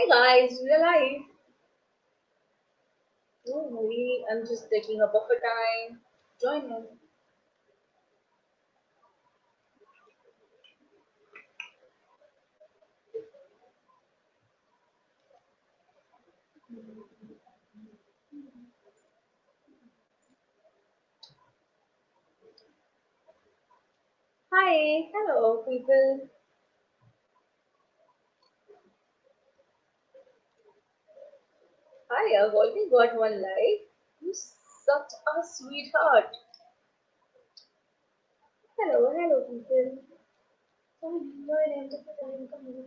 Hi guys, we're live. Oh, maybe I'm just taking a buffer time. Join in. Hi, hello people. Hi, I've already got one like. You're such a sweetheart. Hello people. Oh, no, I didn't take the time. Come here.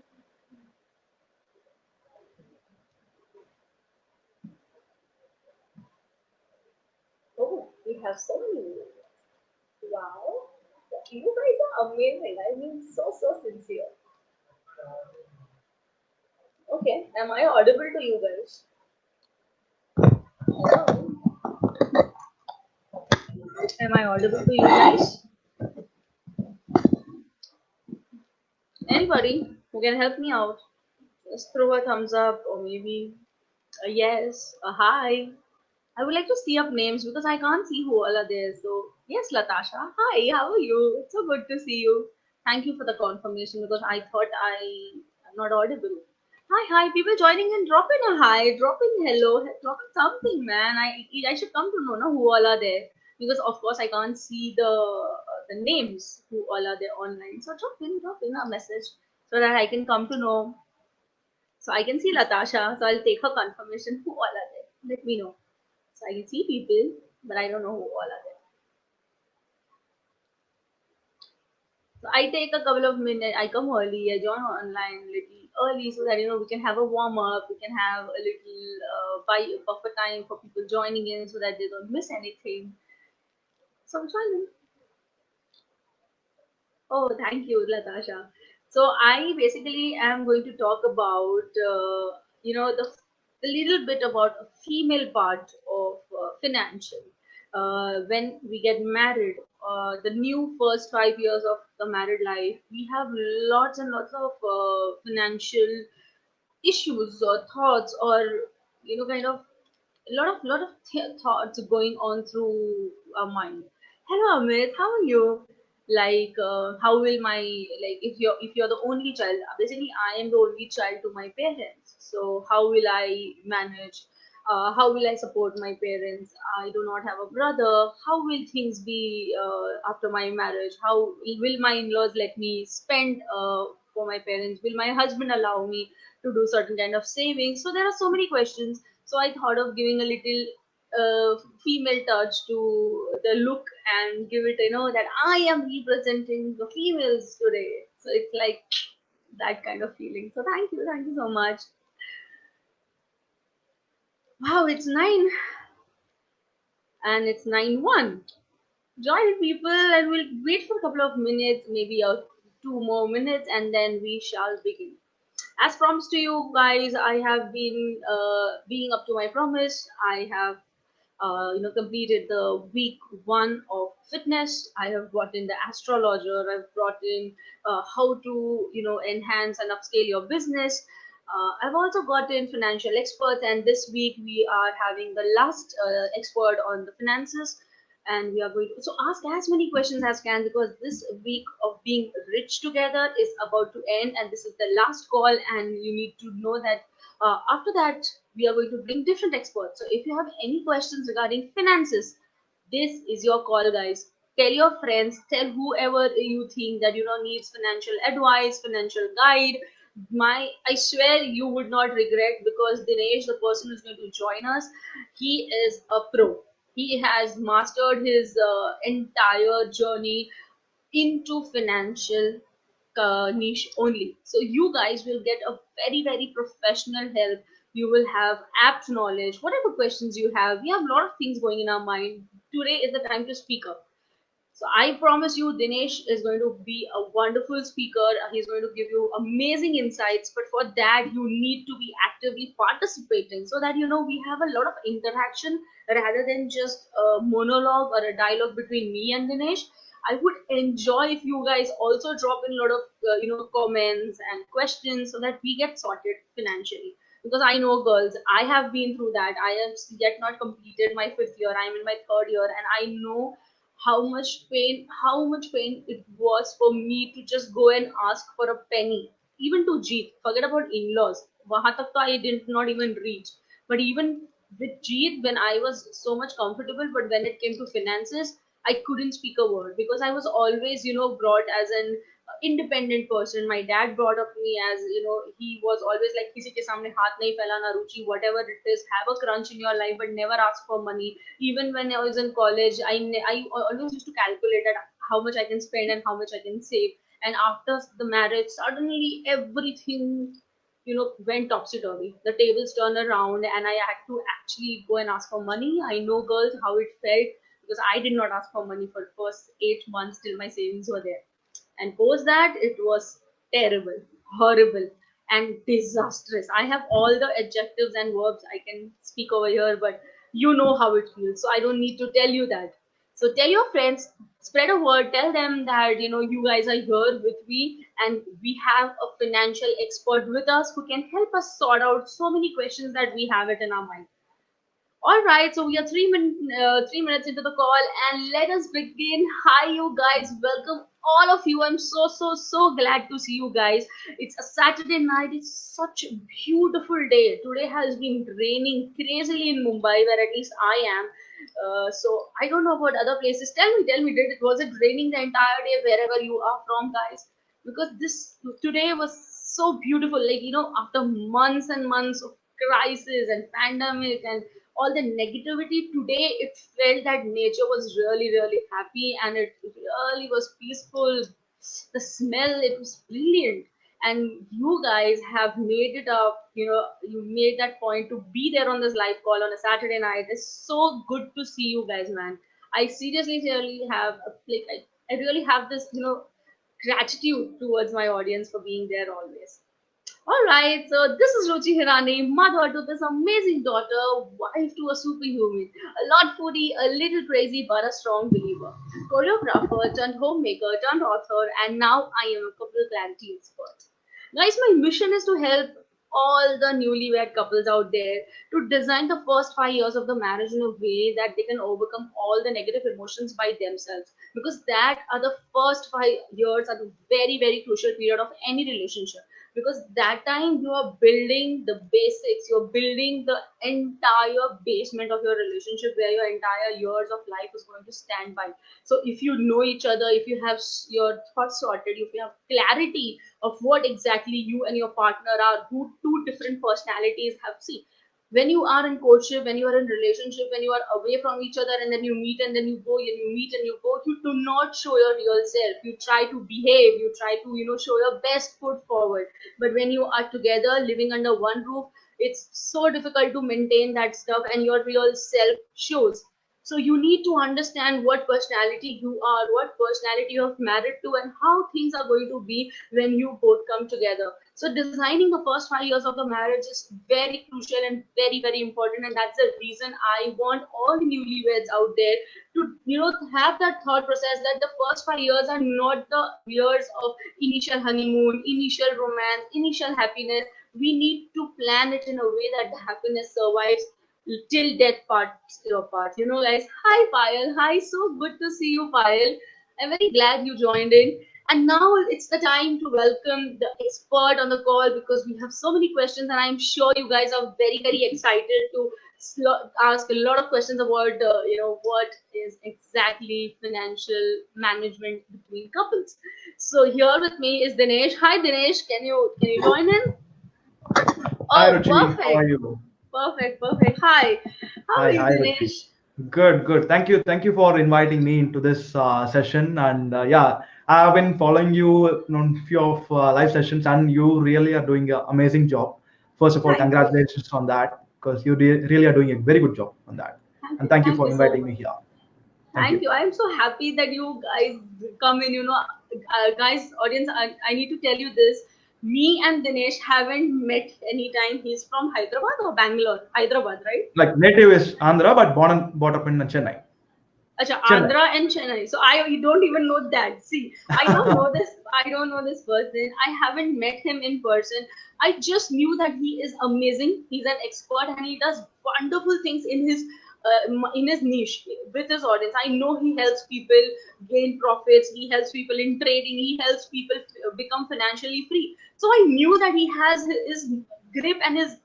Oh, we have so many. Wow. You guys are amazing. I mean, so sincere. Okay, am I audible to you guys? Hello? Am I audible to you guys? Anybody who can help me out? Just throw a thumbs up or maybe a yes, a hi. I would like to see up names because I can't see who all are there. So, yes, Latasha. Hi, how are you? It's so good to see you. Thank you for the confirmation because I thought I am not audible. Hi, people joining in. Drop in a hi, drop in hello, drop in something, man. I should come to know now who all are there because of course I can't see the names who all are there online. So drop in a message so that I can come to know. So I can see Latasha, so I'll take her confirmation who all are there. Let me know. So I can see people, but I don't know who all are there. So I take a couple of minutes. I come early. I join online little early so that we can have a warm up. We can have a little buffer time for people joining in so that they don't miss anything. So I'm joining. Oh, thank you, Latasha. So I basically am going to talk about the little bit about a female part of financial. When we get married, the new first 5 years of the married life, we have lots and lots of financial issues or thoughts or kind of a lot of thoughts going on through our mind. Hello Amit, how are you? Like how will my, like, if you're the only child, basically I am the only child to my parents, so how will I manage, how will I support my parents? I do not have a brother. How will things be after my marriage? How will my in-laws let me spend for my parents? Will my husband allow me to do certain kind of savings? So there are so many questions, so I thought of giving a little female touch to the look and give it, that I am representing the females today. So it's like that kind of feeling. So thank you so much. Wow, it's 9 and it's 9-1. Join people and we'll wait for a couple of minutes, maybe 2 more minutes, and then we shall begin. As promised to you guys, I have been being up to my promise. I have completed the week 1 of fitness. I have brought in the astrologer. I've brought in how to enhance and upscale your business. I've also got in financial experts, and this week we are having the last expert on the finances, and we are going to so ask as many questions as can, because this week of being rich together is about to end, and this is the last call, and you need to know that after that we are going to bring different experts. So if you have any questions regarding finances, this is your call, guys. Tell your friends, tell whoever you think that needs financial advice, financial guide. I swear you would not regret, because Dinesh, the person who's going to join us, he is a pro. He has mastered his entire journey into financial niche only. So you guys will get a very professional help. You will have apt knowledge. Whatever questions you have, we have a lot of things going in our mind. Today is the time to speak up. So I promise you, Dinesh is going to be a wonderful speaker. He's going to give you amazing insights. But for that, you need to be actively participating so that we have a lot of interaction rather than just a monologue or a dialogue between me and Dinesh. I would enjoy if you guys also drop in a lot of comments and questions so that we get sorted financially. because I know girls. I have been through that. I have yet not completed my fifth year. I'm in my third year, and I know how much pain it was for me to just go and ask for a penny, even to Jeet. Forget about in-laws. वहाँ तक तो I did not even reach. But even with Jeet, when I was so much comfortable, but when it came to finances, I couldn't speak a word because I was always, brought as an independent person. My dad brought up me as, he was always like, किसी के सामने हाथ नहीं फैलाना रुचि, whatever it is, have a crunch in your life, but never ask for money. Even when I was in college, I always used to calculate that how much I can spend and how much I can save. And after the marriage, suddenly everything, went topsy turvy. The tables turned around, and I had to actually go and ask for money. I know, girls, how it felt because I did not ask for money for the first 8 months till my savings were there. And post that, it was terrible, horrible, and disastrous. I have all the adjectives and verbs I can speak over here, but you know how it feels. So I don't need to tell you that. So tell your friends, spread a word, tell them that you guys are here with me, and we have a financial expert with us who can help us sort out so many questions that we have it in our mind. All right, so we are 3 minutes into the call, and let us begin. Hi, you guys. Welcome, all of you. I'm so glad to see you guys. It's a Saturday night. It's such a beautiful day. Today has been raining crazily in Mumbai, where at least I am. So I don't know about other places. Tell me, was it raining the entire day wherever you are from, guys? Because this today was so beautiful. Like after months and months of crisis and pandemic and all the negativity, today it felt that nature was really happy, and it really was peaceful. The smell, it was brilliant. And you guys have made it up. You made that point to be there on this live call on a Saturday night. It's so good to see you guys, man. I seriously really have like I really have this gratitude towards my audience for being there always. All right, so this is Ruchi Hirani, mother to this amazing daughter, wife to a superhuman, a lot foodie, a little crazy, but a strong believer, choreographer turned homemaker turned author, and now I am a couple clarity expert. Guys, my mission is to help all the newlywed couples out there to design the first 5 years of the marriage in a way that they can overcome all the negative emotions by themselves. Because that are the first 5 years are the very crucial period of any relationship, because that time you are building the basics, you're building the entire basement of your relationship where your entire years of life is going to stand by. So if you know each other, if you have your thoughts sorted, if you have clarity of what exactly you and your partner are, who two different personalities have, see, when you are in courtship, when you are in relationship, when you are away from each other, and then you meet and then you go, and you meet and you go, you do not show your real self. You try to behave, you try to show your best foot forward. But when you are together living under one roof, it's so difficult to maintain that stuff, and your real self shows. So you need to understand what personality you are, what personality you have married to, and how things are going to be when you both come together. So designing the first 5 years of the marriage is very crucial and very important, and that's the reason I want all the newlyweds out there to have that thought process that the first 5 years are not the years of initial honeymoon, initial romance, initial happiness. We need to plan it in a way that the happiness survives till death parts your part. Guys. Hi, Payal. Hi, so good to see you, Payal. I'm very glad you joined in. And now it's the time to welcome the expert on the call, because we have so many questions, and I'm sure you guys are very excited to ask a lot of questions about what is exactly financial management between couples. So here with me is Dinesh. Hi, Dinesh. Can you join in? Hi Oh, Ruchi, how are perfect. you? Perfect. Hi. How are Hi, you, hi Ruchi. Dinesh? Good. Thank you for inviting me into this session. And yeah, I have been following you on few of live sessions, and you really are doing an amazing job. First of all, Thank you. congratulations on that, because you really are doing a very good job on that. Thank And you. thank you Thank for you so inviting much. me here. Thank Thank you. you. I'm so happy that you guys come in. Guys, audience, I need to tell you this. Me and Dinesh haven't met anytime. He's from Hyderabad or Bangalore? Hyderabad, right? Like native is Andhra, but born and brought up in Chennai. Acha, Chennai. Andhra and Chennai. So I you don't even know that. See, I don't know this. I don't know this person. I haven't met him in person. I just knew that he is amazing. He's an expert and he does wonderful things in his niche with his audience. I know he helps people gain profits. He helps people in trading. He helps people become financially free. So I knew that he has his grip and his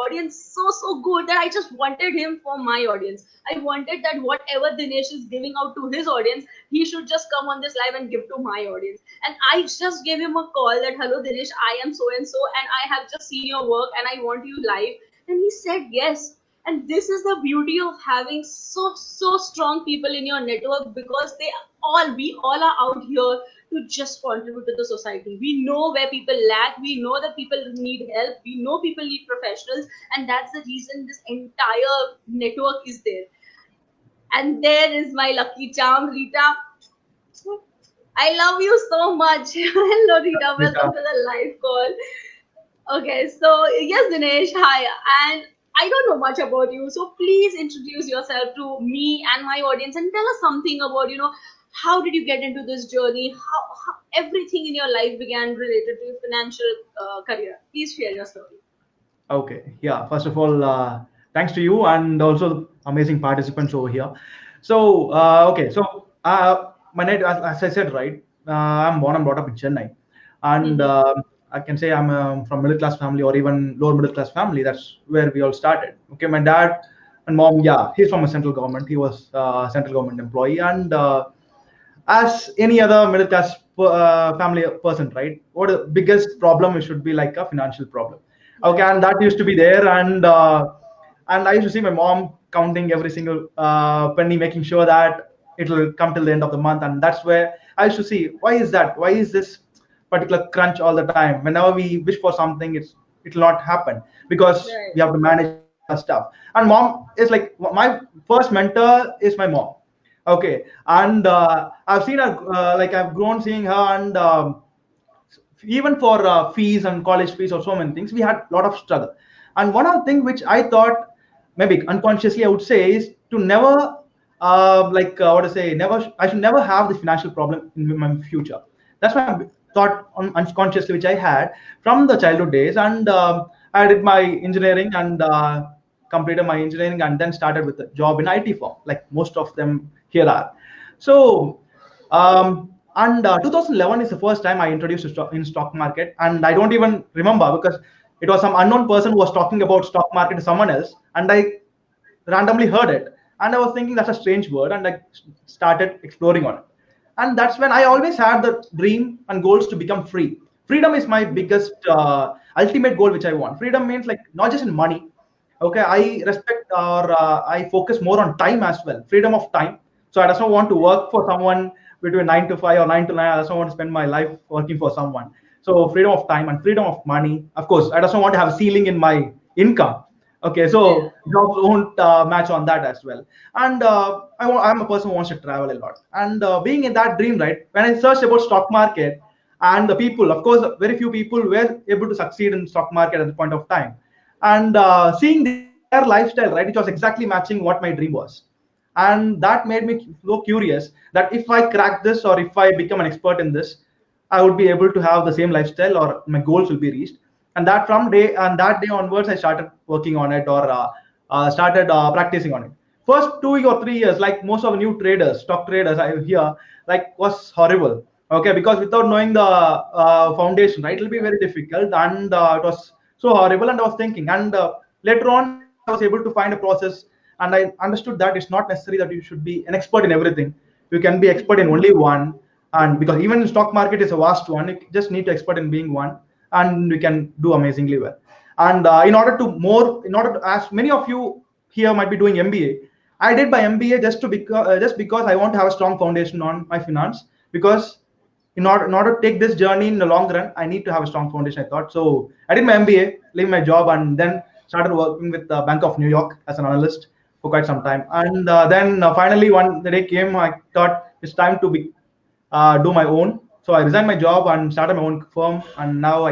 audience so good that I just wanted him for my audience. I wanted that whatever Dinesh is giving out to his audience, he should just come on this live and give to my audience. And I just gave him a call that, hello Dinesh, I am so and I have just seen your work and I want you live. And he said yes. And this is the beauty of having so strong people in your network, because we all are out here to just contribute to the society. We know where people lack, we know that people need help, we know people need professionals, and that's the reason this entire network is there. And there is my lucky charm, Rita. I love you so much. Hello, Rita. Welcome to the live call. Okay, so yes, Dinesh, hi. And I don't know much about you, so please introduce yourself to me and my audience and tell us something about, how did you get into this journey? How everything in your life began related to your financial career. Please share your story. Okay, yeah. First of all, thanks to you and also amazing participants over here. So, okay, so my net, as I said, right, I'm born and brought up in Chennai, and Mm-hmm. I can say I'm from middle class family or even lower middle class family. That's where we all started. Okay, my dad and mom, yeah, he's from a central government. He was central government employee, and as any other middle class family person, right? What the biggest problem it should be like a financial problem. Okay, Right. and that used to be there, and I used to see my mom counting every single penny, making sure that it will come till the end of the month, and that's where I used to see why is that? Why is this particular crunch all the time? Whenever we wish for something, it'll not happen because Right. we have to manage all the stuff. And mom is like my first mentor is my mom. Okay, and I've seen her like I've grown seeing her, and even for fees and college fees or so many things, we had a lot of struggle. And one of the things which I thought maybe unconsciously I would say is to never what to say never I should never have this financial problem in my future. That's my thought unconsciously which I had from the childhood days, and I did my engineering and completed my engineering and then started with a job in IT firm like most of them here are. So and 2011 is the first time I introduced to stock market, and I don't even remember because it was some unknown person who was talking about stock market to someone else, and I randomly heard it, and I was thinking that's a strange word, and I started exploring on it. And that's when I always had the dream and goals to become free. Freedom is my biggest ultimate goal, which I want. Freedom means like not just in money. Okay, I respect or I focus more on time as well. Freedom of time. So I don't want to work for someone between 9 to 5 or 9 to 9. I don't want to spend my life working for someone. So freedom of time and freedom of money. Of course, I don't want to have a ceiling in my income. Okay, Yeah. so jobs won't match on that as well. And I'm a person who wants to travel a lot. And being in that dream, right? When I searched about stock market and the people, of course, very few people were able to succeed in stock market at the point of time. And seeing their lifestyle, right, which was exactly matching what my dream was, and that made me so curious that if I crack this or if I become an expert in this, I would be able to have the same lifestyle or my goals will be reached. And that day onwards I started working on it or started practicing on it. First 2 or 3 years, like most of the new traders, stock traders I hear, like was horrible. Okay, because without knowing the foundation, right, it'll be very difficult, and it was so horrible. And I was thinking, and later on I was able to find a process, and I understood that it's not necessary that you should be an expert in everything. You can be expert in only one, and because even in stock market is a vast one, you just need to expert in being one, and we can do amazingly well. And in order to, as many of you here might be doing MBA, I did my MBA just because I want to have a strong foundation on my finance, because in order to take this journey in the long run, I need to have a strong foundation, I thought. So I did my MBA, leave my job, and then started working with the Bank of New York as an analyst for quite some time. And then finally, one the day came, I thought it's time to do my own. So I resigned my job and started my own firm. And now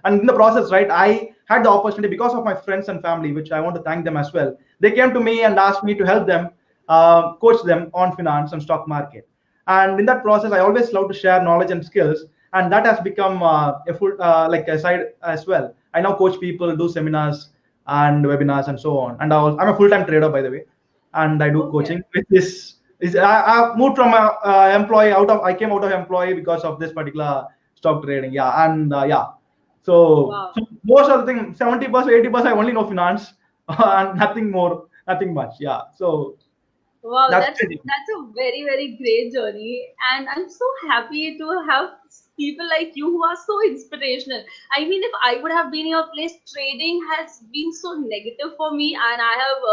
and in the process, right, I had the opportunity because of my friends and family, which I want to thank them as well. They came to me and asked me to help them coach them on finance and stock market. And in that process, I always love to share knowledge and skills, and that has become a full like a side as well. I now coach people, do seminars and webinars and so on. And I'm a full-time trader, by the way, and I do Okay. coaching. Which is I moved from a employee out of I came out of employee because of this particular stock trading. Yeah, and yeah. So, Wow. so most of the thing, 70%, 80%, I only know finance and nothing more, nothing much. Yeah. So Wow, that's that's a it. that's a very very great journey, and I'm so happy to have people like you who are so inspirational. I mean, if I would have been in your place, trading has been so negative for me, and I have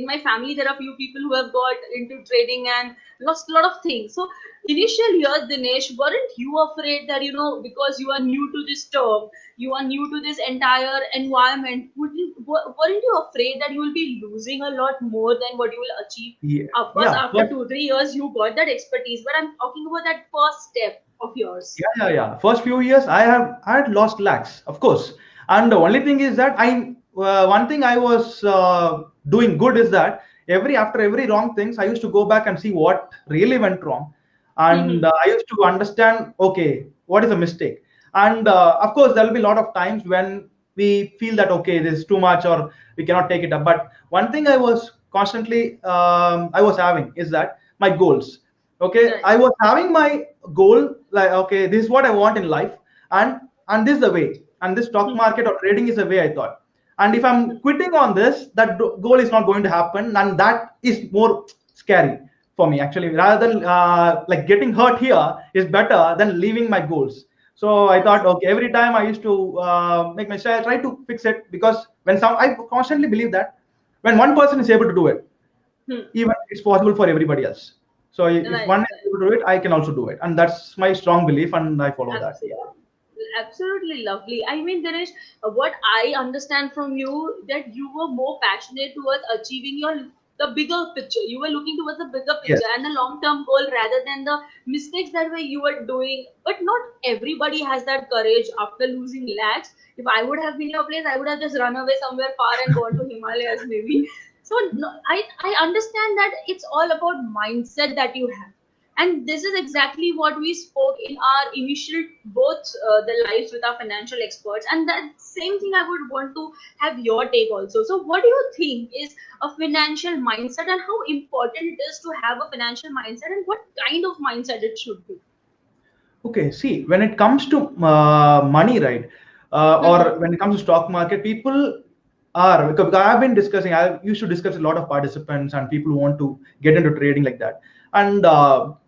in my family there are few people who have got into trading and lost a lot of things. So initial years, Dinesh, weren't you afraid that because you are new to this term, you are new to this entire environment, weren't you afraid that you will be losing a lot more than what you will achieve? Yeah. Of course, Yeah. after But 2 3 years, you got that expertise, but I'm talking about that first step of yours. yeah. First few years, I had lost lakhs, of course. And the only thing is that one thing I was doing good is that after every wrong things, I used to go back and see what really went wrong, and Hmm. I used to understand, okay, what is a mistake. And of course, there will be a lot of times when we feel that okay, this is too much or we cannot take it up. But one thing I was constantly I was having is that my goals. Okay, Right. I was having my goal like okay, this is what I want in life, and this is the way, and this stock Hmm. market or trading is the way I thought. And if I'm quitting on this, that goal is not going to happen, and that is more scary for me actually. Rather than like getting hurt here is better than leaving my goals. So I thought, okay, every time I used to make my I try to fix it, because when some I constantly believe that when one person is able to do it, Hmm. even it's possible for everybody else. So if Right. one is Right. able to do it, I can also do it, and that's my strong belief, and I follow that. Yeah. Absolutely. Absolutely lovely. I mean, Dinesh, what I understand from you that you were more passionate towards achieving the bigger picture. You were looking towards the bigger Yes. picture and the long term goal rather than the mistakes that were you were doing. But not everybody has that courage after losing lakhs. If I would have been your place, I would have just run away somewhere far and gone to Himalayas maybe. So no, I understand that it's all about mindset that you have, and this is exactly what we spoke in our initial both the lives with our financial experts, and that same thing I would want to have your take also. So what do you think is a financial mindset, and how important it is to have a financial mindset, and what kind of mindset it should be? Okay, see, when it comes to money, right, or when it comes to stock market, people are because I've been discussing. I used to discuss a lot of participants and people who want to get into trading like that. And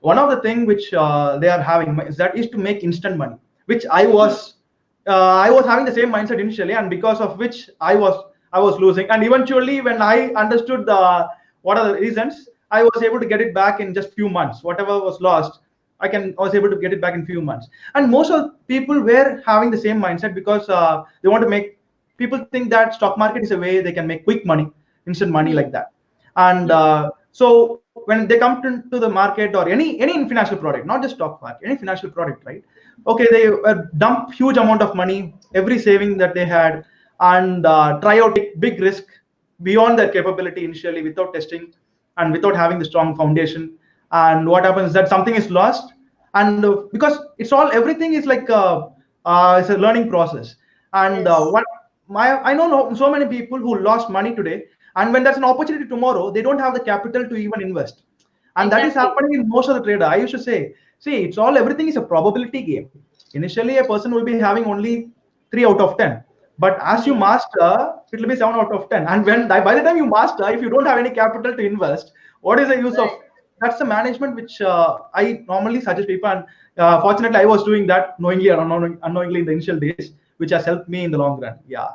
one of the thing which they are having is to make instant money, which I was having the same mindset initially, and because of which I was losing. And eventually, when I understood the what are the reasons, I was able to get it back in just few months. Whatever was lost, I was able to get it back in few months. And most of people were having the same mindset because they want to make people think that stock market is a way they can make quick money, instant money like that. And so when they come to the market or any financial product, not just stock market, any financial product, right? Okay, they dump huge amount of money, every saving that they had, and try out big risk beyond their capability initially without testing and without having the strong foundation. And what happens is that something is lost, and because it's all everything is like it's a learning process. And Yes, what my I know so many people who lost money today, and when there's an opportunity tomorrow, they don't have the capital to even invest. And that is exactly. happening in most of the trader. I used to say, see, it's all everything is a probability game. Initially a person will be having only 3 out of 10, but as you Hmm. master, it will be 7 out of 10. And by the time you master, if you don't have any capital to invest, what is the use of? Right. That's the management which I normally suggest people. And fortunately I was doing that knowingly or unknowingly in the initial days, which has helped me in the long run. Yeah.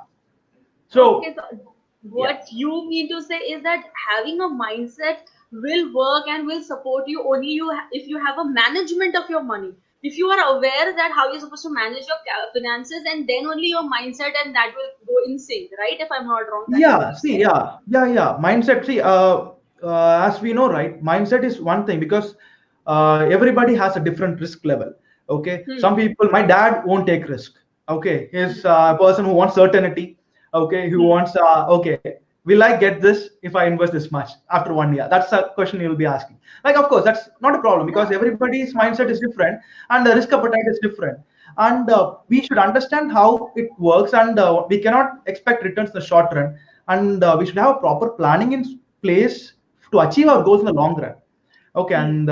Okay, So so yeah. what you mean to say is that having a mindset will work and will support you only if you have a management of your money. If you are aware that how you're supposed to manage your finances, and then only your mindset and that will go in sync, right? If I'm not wrong, that is what Yeah, you see, said. yeah. Mindset. See, as we know, right? Mindset is one thing because everybody has a different risk level. Okay, some Hmm. people. My dad won't take risk. Okay, he's a person who wants certainty. Okay, who Hmm. wants. Okay, will I get this if I invest this much after 1 year? That's a question you'll be asking. Like, of course, that's not a problem because Yeah, everybody's of mindset is course. different and the risk appetite is different. And we should understand how it works, and we cannot expect returns in the short run. And we should have proper planning in place to achieve our goals in the long run. Okay, Hmm.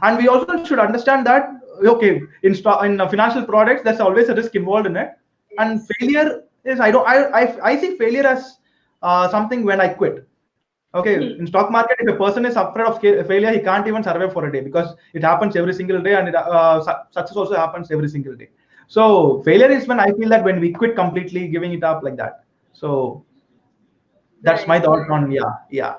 and we also should understand that okay, in financial products, there's always a risk involved in it, and Yes. failure is I don't I see failure as something when I quit. Okay, in Hmm. stock market, if a person is afraid of failure, he can't even survive for a day because it happens every single day, and success also happens every single day. So failure is when I feel that when we quit completely, giving it up like that. So that's my Right, thought right. on, yeah, yeah.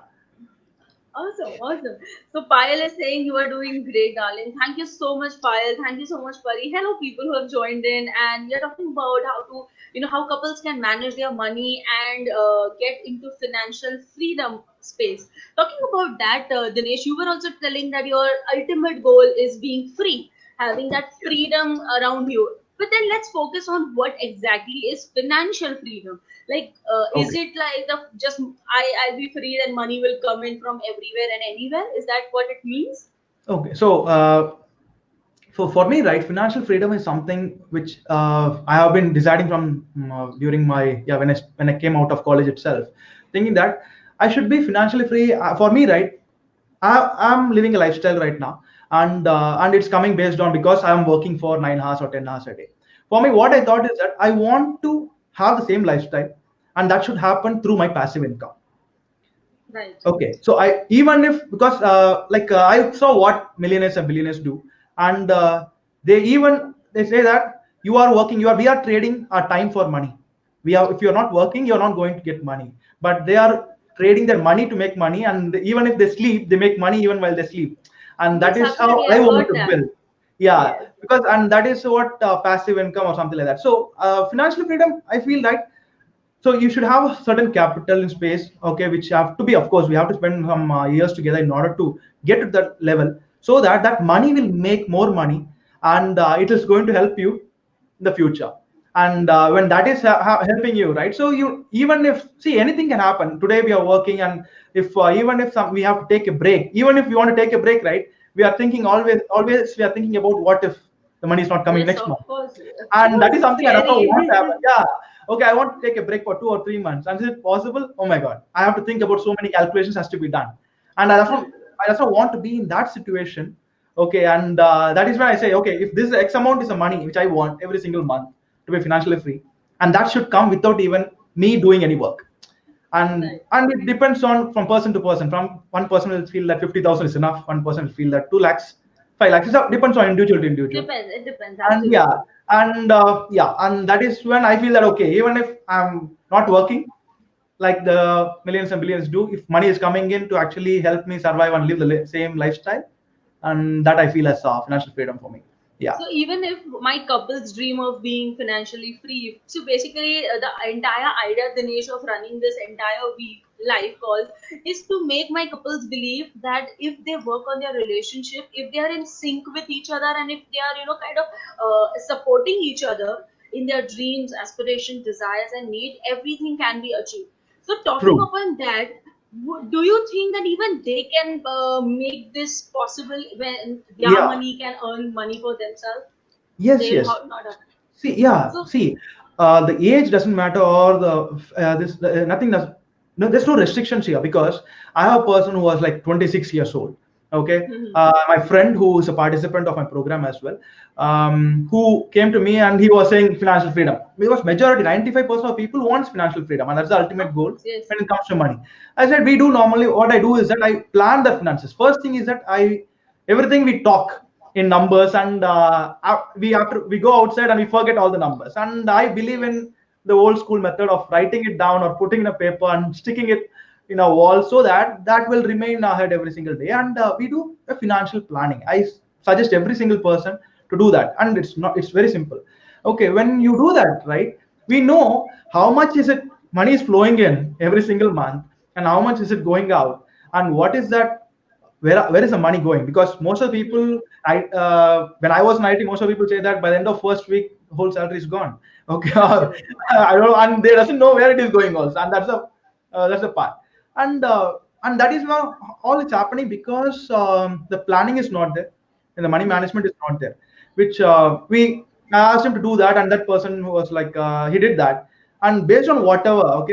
Awesome, awesome. So Payal is saying you are doing great, darling. Thank you so much, Payal. Thank you so much, Pari. Hello, people who have joined in, and we are talking about how to, how couples can manage their money and get into financial freedom space. Talking about that, Dinesh, you were also telling that your ultimate goal is being free, having that freedom around you. But then let's focus on what exactly is financial freedom. Like, is Okay. it like the just I'll be free, then money will come in from everywhere and anywhere? Is that what it means? Okay, so for me, right, financial freedom is something which I have been deciding from during my, yeah, when I came out of college itself, thinking that I should be financially free. For me, right, I'm living a lifestyle right now, and it's coming based on because I'm working for 9 hours or 10 hours a day. For me, what I thought is that I want to have the same lifestyle, and that should happen through my passive income. Right. Okay, so I even if because I saw what millionaires and billionaires do, and they say that you are working, we are trading our time for money. We are If you are not working, you are not going to get money. But they are trading their money to make money, and even if they sleep, they make money even while they sleep, and that Yes, is how absolutely. I I've want heard to that. build. Yeah, Yes. because and that is what passive income or something like that. So financial freedom, I feel that so you should have a certain capital in space, okay, which have to be, of course, we have to spend some years together in order to get to that level, so that that money will make more money, and it is going to help you in the future. And when that is helping you, right, so you, even if, see, anything can happen today, we are working, and if even if we have to take a break, even if we want to take a break, right, we are thinking always we are thinking about what if the money is not coming Yes, next month, of course. Of and that course, is it's something I don't know what to scary. happen. Yeah, okay, I want to take a break for 2 or 3 months, and is it possible? Oh my god, I have to think about so many calculations has to be done, and I also want to be in that situation. Okay, and that is why I say, okay, if this X amount is the money which I want every single month to be financially free, and that should come without even me doing any work. and Right. and it depends on from person to person. From one person will feel that 50,000 is enough, one person will feel that 2 lakhs, 5 lakhs. It depends on individual to individual. Depends. It depends. And yeah, Absolutely. and that is when I feel that, okay, even if I'm not working like the millions and billions do, if money is coming in to actually help me survive and live the same lifestyle, and that I feel as financial freedom for me. Yeah. So even if my couples dream of being financially free, so basically the entire idea, Dinesh, of running this entire week live calls is to make my couples believe that if they work on their relationship, if they are in sync with each other, and if they are, kind of supporting each other in their dreams, aspirations, desires, and need, everything can be achieved. So talking True. upon that, do you think that even they can make this possible when their Yeah. money can earn money for themselves? Yes, They'll yes. not have. See, yeah, So, see, the age doesn't matter, or nothing does. No, there's no restrictions here because I have a person who was like 26 years old. Okay, mhm. my friend who is a participant of my program as well, who came to me and he was saying financial freedom, because majority 95% of people wants financial freedom, and that's the ultimate Of goal course, yes. when it comes to money. I said we do normally. What I do is that I plan the finances. First thing is that I everything we talk in numbers, and we go outside and we forget all the numbers, and I believe Yes. in the old school method of writing it down or putting in a paper and sticking it in a wall, so that that will remain ahead every single day. And we do a financial planning. I suggest every single person to do that, and it's very simple. Okay, when you Yes. do that, right, we know how much is it money is flowing in every single month, and how much is it going out, and what is that, where is the money going? Because most of the Mhm. people, when I was in IT, most of the people say that by the end of first week, whole salary is gone. Okay, or Absolutely. I don't know, and they doesn't know where it is going also, and that's a That's the part. And that is now all it's happening because the planning is not there and the money Hmm. management is not there, which we I asked him to do that, and that person was like he did that, and based on whatever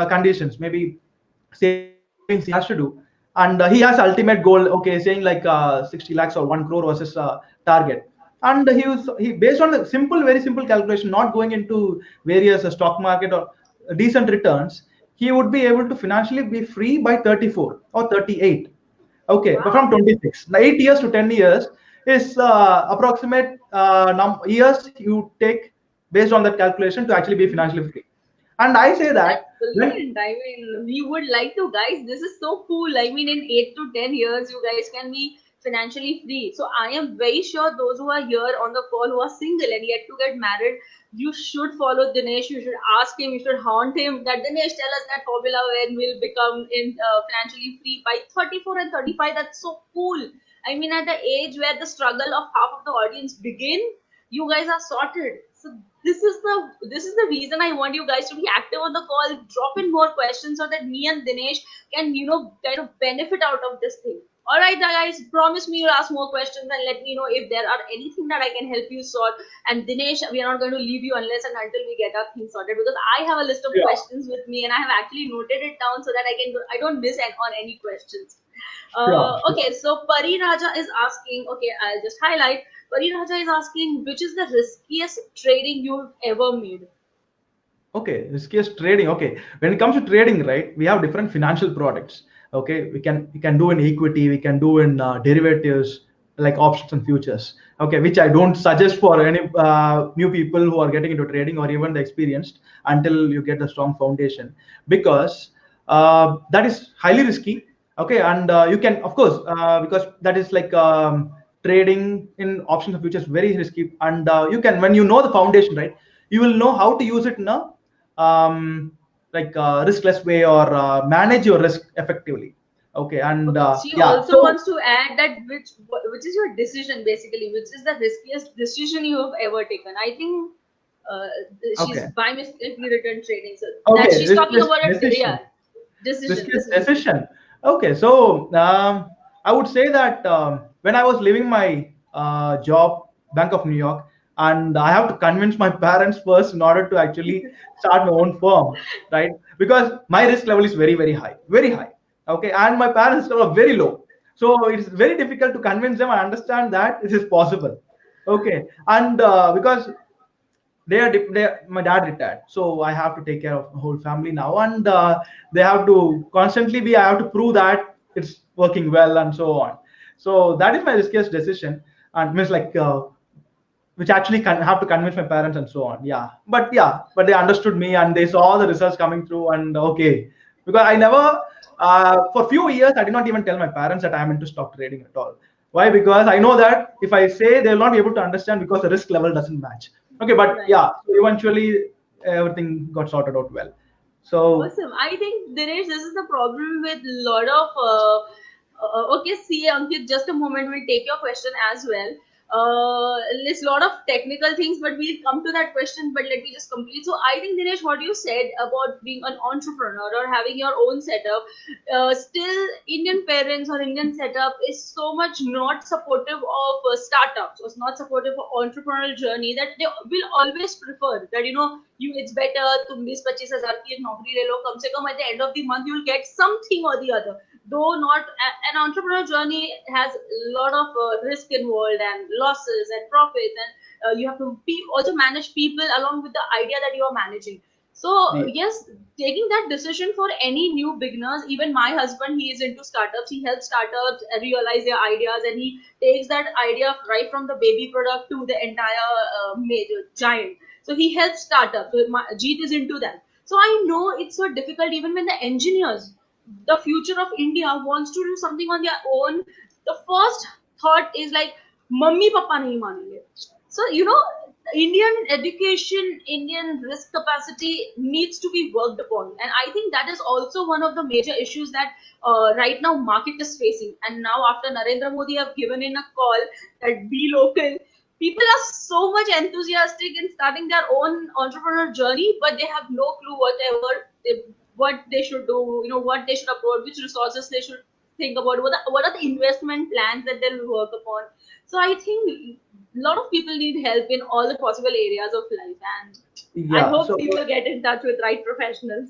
conditions, maybe savings he has to do, and he has ultimate goal, okay, saying like 60 lakhs or 1 crore versus target. And he based on the simple, very simple calculation, not going into various stock market or decent returns, he would be able to financially be free by 34 or 38. Okay, but from Wow. 26, now 8 years to 10 years is approximate years you take based on that calculation to actually be financially free. And I say That's that when brilliant. I mean, we would like to, guys. This is so cool. I mean, in 8 to 10 years, you guys can be financially free. So I am very sure those who are here on the call who are single and yet to get married, you should follow Dinesh. You should ask him. You should haunt him. That Dinesh, tell us that formula when we'll become in financially free by 34 and 35. That's so cool. I mean, at the age where the struggle of half of the audience begin, you guys are sorted. So this is the reason I want you guys to be active on the call, drop in more questions so that me and Dinesh can kind of benefit out of this thing. All right, guys, promise me you'll ask more questions and let me know if there are anything that I can help you sort. And Dinesh, we are not going to leave you unless and until we get our thing sorted, because I have a list of yeah, questions with me and I have actually noted it down so that I don't miss on any questions. sure, sure. Okay, so Pari Raja is asking. Okay, I'll just highlight. Pari Raja is asking, which is the riskiest trading you've ever made? Okay, riskiest trading. Okay, when it comes to trading, right, we have different financial products. Okay, we can do in equity, we can do in derivatives like options and futures. Okay, which I don't suggest for any new people who are getting into trading or even the experienced until you get a strong foundation, because that is highly risky. Okay, and you can, of course, because that is like trading in options and futures very risky, and you can, when you know the foundation, right, you will know how to use it in a like riskless way, or manage your risk effectively. Okay, and Okay, she yeah, also so wants to add that which is your decision basically, which is the riskiest decision you have ever taken. I think uh, she's okay, by mistakenly written trading, so that okay, she's talking riskiest about a decision. yeah decision Riskiest decision. decision. Okay, so I would say that when I was leaving my job, Bank of New York, and I have to convince my parents first in order to actually start my own firm, right? Because my risk level is very, very high, very high. Okay, and my parents are very low, so it's very difficult to convince them and understand that this is possible. Okay, and because my dad retired, so I have to take care of the whole family now, and they have to constantly be, I have to prove that it's working well and so on. So that is my riskiest decision, and means like which actually have to convince my parents and so on. Yeah, but they understood me and they saw the results coming through, and okay, because I never for few years I did not even tell my parents that I'm into stock trading at all. Why? Because I know that if I say, they'll not be able to understand because the risk level doesn't match. Okay, but Right. yeah, so eventually everything got sorted out well. So Awesome. I think Dinesh, this is the problem with a lot of. Okay, see, Ankit, just a moment. We'll take your question as well. There's a lot of technical things, but we'll come to that question. But let me just complete. So, I think Dinesh, what you said about being an entrepreneur or having your own setup, still Indian parents or Indian setup is so much not supportive of startups or not supportive of entrepreneurial journey that they will always prefer that you it's better तुम 20-25 हजार की एक नौकरी ले लो कम से कम at the end of the month you'll get something or the other, though not an entrepreneurial journey has a lot of risk involved and losses and profits, and you have to also manage people along with the idea that you are managing. So the yes, taking that decision for any new beginners, even my husband, he is into startups, he helps startups realize their ideas, and he takes that idea right from the baby product to the entire major giant. So he helps startups. So Jeet is into that. So I know it's so difficult even when the engineers, the future of India, wants to do something on their own. The first thought is like, "Mummy, Papa nahi manenge." So Indian education, Indian risk capacity needs to be worked upon, and I think that is also one of the major issues that right now market is facing. And now after Narendra Modi have given in a call that be local, people are so much enthusiastic in starting their own entrepreneurial journey, but they have no clue whatever. what they should do, what they should approach, which resources they should think about, what are the investment plans that they'll work upon. So I think a lot of people need help in all the possible areas of life, and I Yeah. hope So we will get in touch with right professionals.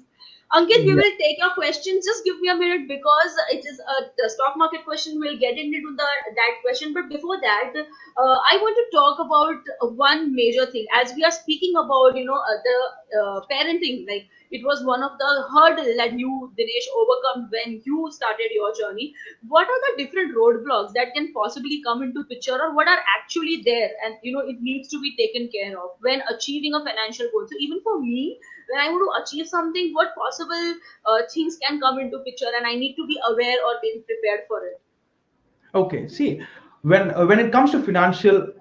Ankit, we yeah. will take your questions. Just give me a minute because it is the stock market question. We'll get into that question, but before that, I want to talk about one major thing. As we are speaking about, the parenting, like it was one of the hurdle that you, Dinesh, overcome when you started your journey. What are the different roadblocks that can possibly come into picture, or what are actually there, and it needs to be taken care of when achieving a financial goal? So even for me, when I want to achieve something, what possible things can come into picture, and I need to be aware or being prepared for it. Okay, see, when it comes to financial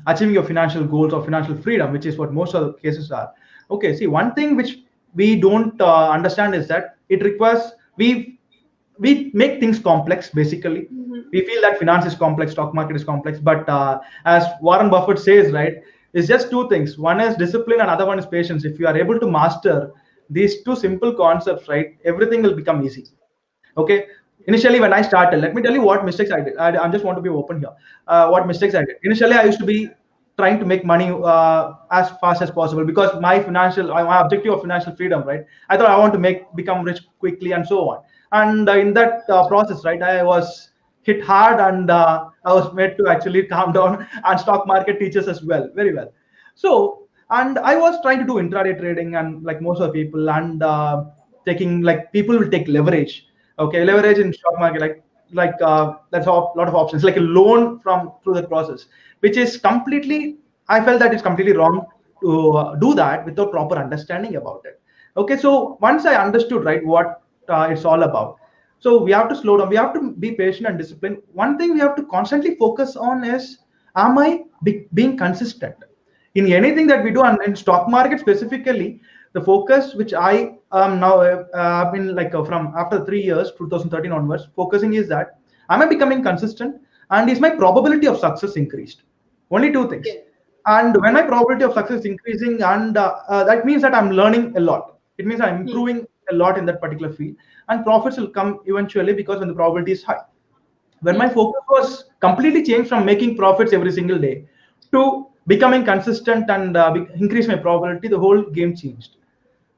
achieving your financial goals or financial freedom, which is what most of the cases are. Okay, see, one thing which we don't understand is that it requires we make things complex. Basically, Mm-hmm. we feel that finance is complex, stock market is complex, but as Warren Buffett says, right, it's just two things. One is discipline, and other one is patience. If you are able to master these two simple concepts, right, everything will become easy. Okay, initially when I started, let me tell you what mistakes I did. I just want to be open here. What mistakes I did initially, I used to be trying to make money as fast as possible, because my objective of financial freedom, right, I thought I want to become rich quickly and so on. And in that process, right, I was hit hard, and I was made to actually calm down, and stock market teaches us well, very well. So, and I was trying to do intraday trading, and like most of the people, and taking, like, people will take leverage. Okay, leverage in stock market, that's a lot of options, like a loan from through the process, which is completely, I felt that it's completely wrong to do that without proper understanding about it. Okay, so once I understood, right, what it's all about, so we have to slow down, we have to be patient and disciplined. One thing we have to constantly focus on is, am I being consistent in anything that we do? And in stock market specifically, the focus which I now have been, like, from after 3 years 2013 onwards focusing is that, am I becoming consistent, and is my probability of success increased? Only two things. Okay. And when my probability of success is increasing, and that means that I'm learning a lot, it means I'm Hmm. improving a lot in that particular field, and profits will come eventually, because when the probability is high. When my Hmm. focus was completely changed from making profits every single day to becoming consistent, and increase my probability, the whole game changed.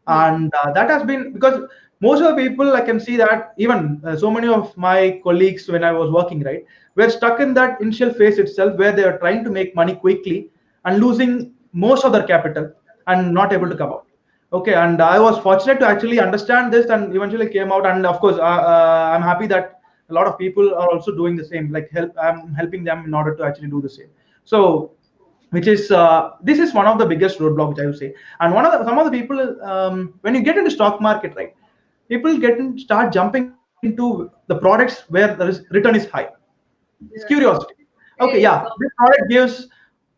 Hmm. And that has been because most of the people, I can see that, even so many of my colleagues, when I was working, right, were stuck in that initial phase itself, where they are trying to make money quickly and losing most of their capital and not able to Hmm. come out. Okay, and I was fortunate to actually understand this and eventually came out. And of course, I'm happy that a lot of people are also doing the same, like, I'm helping them in order to actually do the same. So, which is this is one of the biggest roadblock, which I would say. And some of the people, when you get into stock market, right, people start jumping into the products where the return is high. It's Right. curiosity. Okay, Very yeah, this common. product gives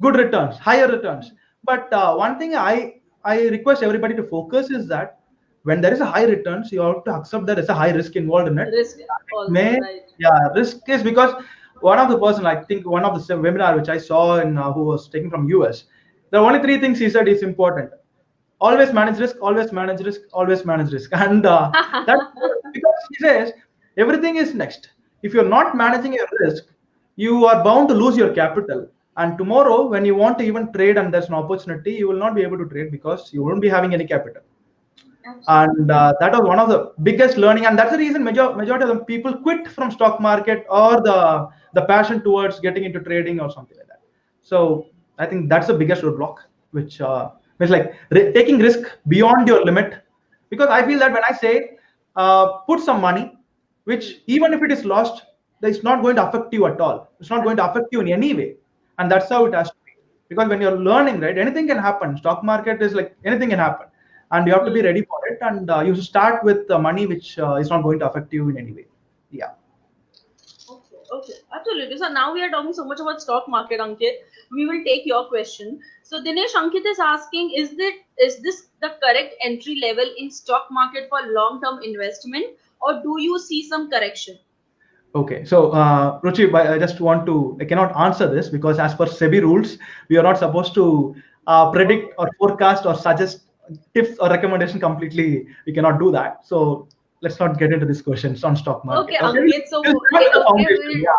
good returns, higher returns. But one thing I request everybody to focus is that, when there is a high returns, you have to accept that there's a high risk involved in it. Risk It also, may, right? yeah, risk is because one of the person, I think one of the webinar which I saw in who was taken from US, the only three things he said is important: always manage risk, always manage risk, always manage risk. And that's because he says everything is next. If you're not managing your risk, you are bound to lose your capital. And tomorrow, when you want to even trade and there's an opportunity, you will not be able to trade because you won't be having any capital. And Absolutely. that was one of the biggest learning, and that's the reason majority of the people quit from stock market, or the passion towards getting into trading or something like that. So I think that's the biggest roadblock, which is like taking risk beyond your limit. Because I feel that when I say put some money, which Hmm. even if it is lost, it's not going to affect you at all, it's not going to affect you in any way. And that's how it has to be. Because when you're learning, right, anything can happen. Stock market is like anything can happen, and you have to be Hmm. ready for it. And you should start with the money which is not going to affect you in any way. Yeah. Okay, okay, absolutely. So now we are talking so much about stock market, Ankit. We will take your question. So Dinesh, Ankit is asking, is this the correct entry level in stock market for long term investment, or do you see some correction? Okay, so Ruchi, I just want to, I cannot answer this because as per SEBI rules, we are not supposed to Okay. predict or forecast or suggest tips or recommendation completely, we cannot do that. So let's not get into these questions on stock market. Okay, Okay, Ankit. So, we'll start with the okay, foundation. Yeah,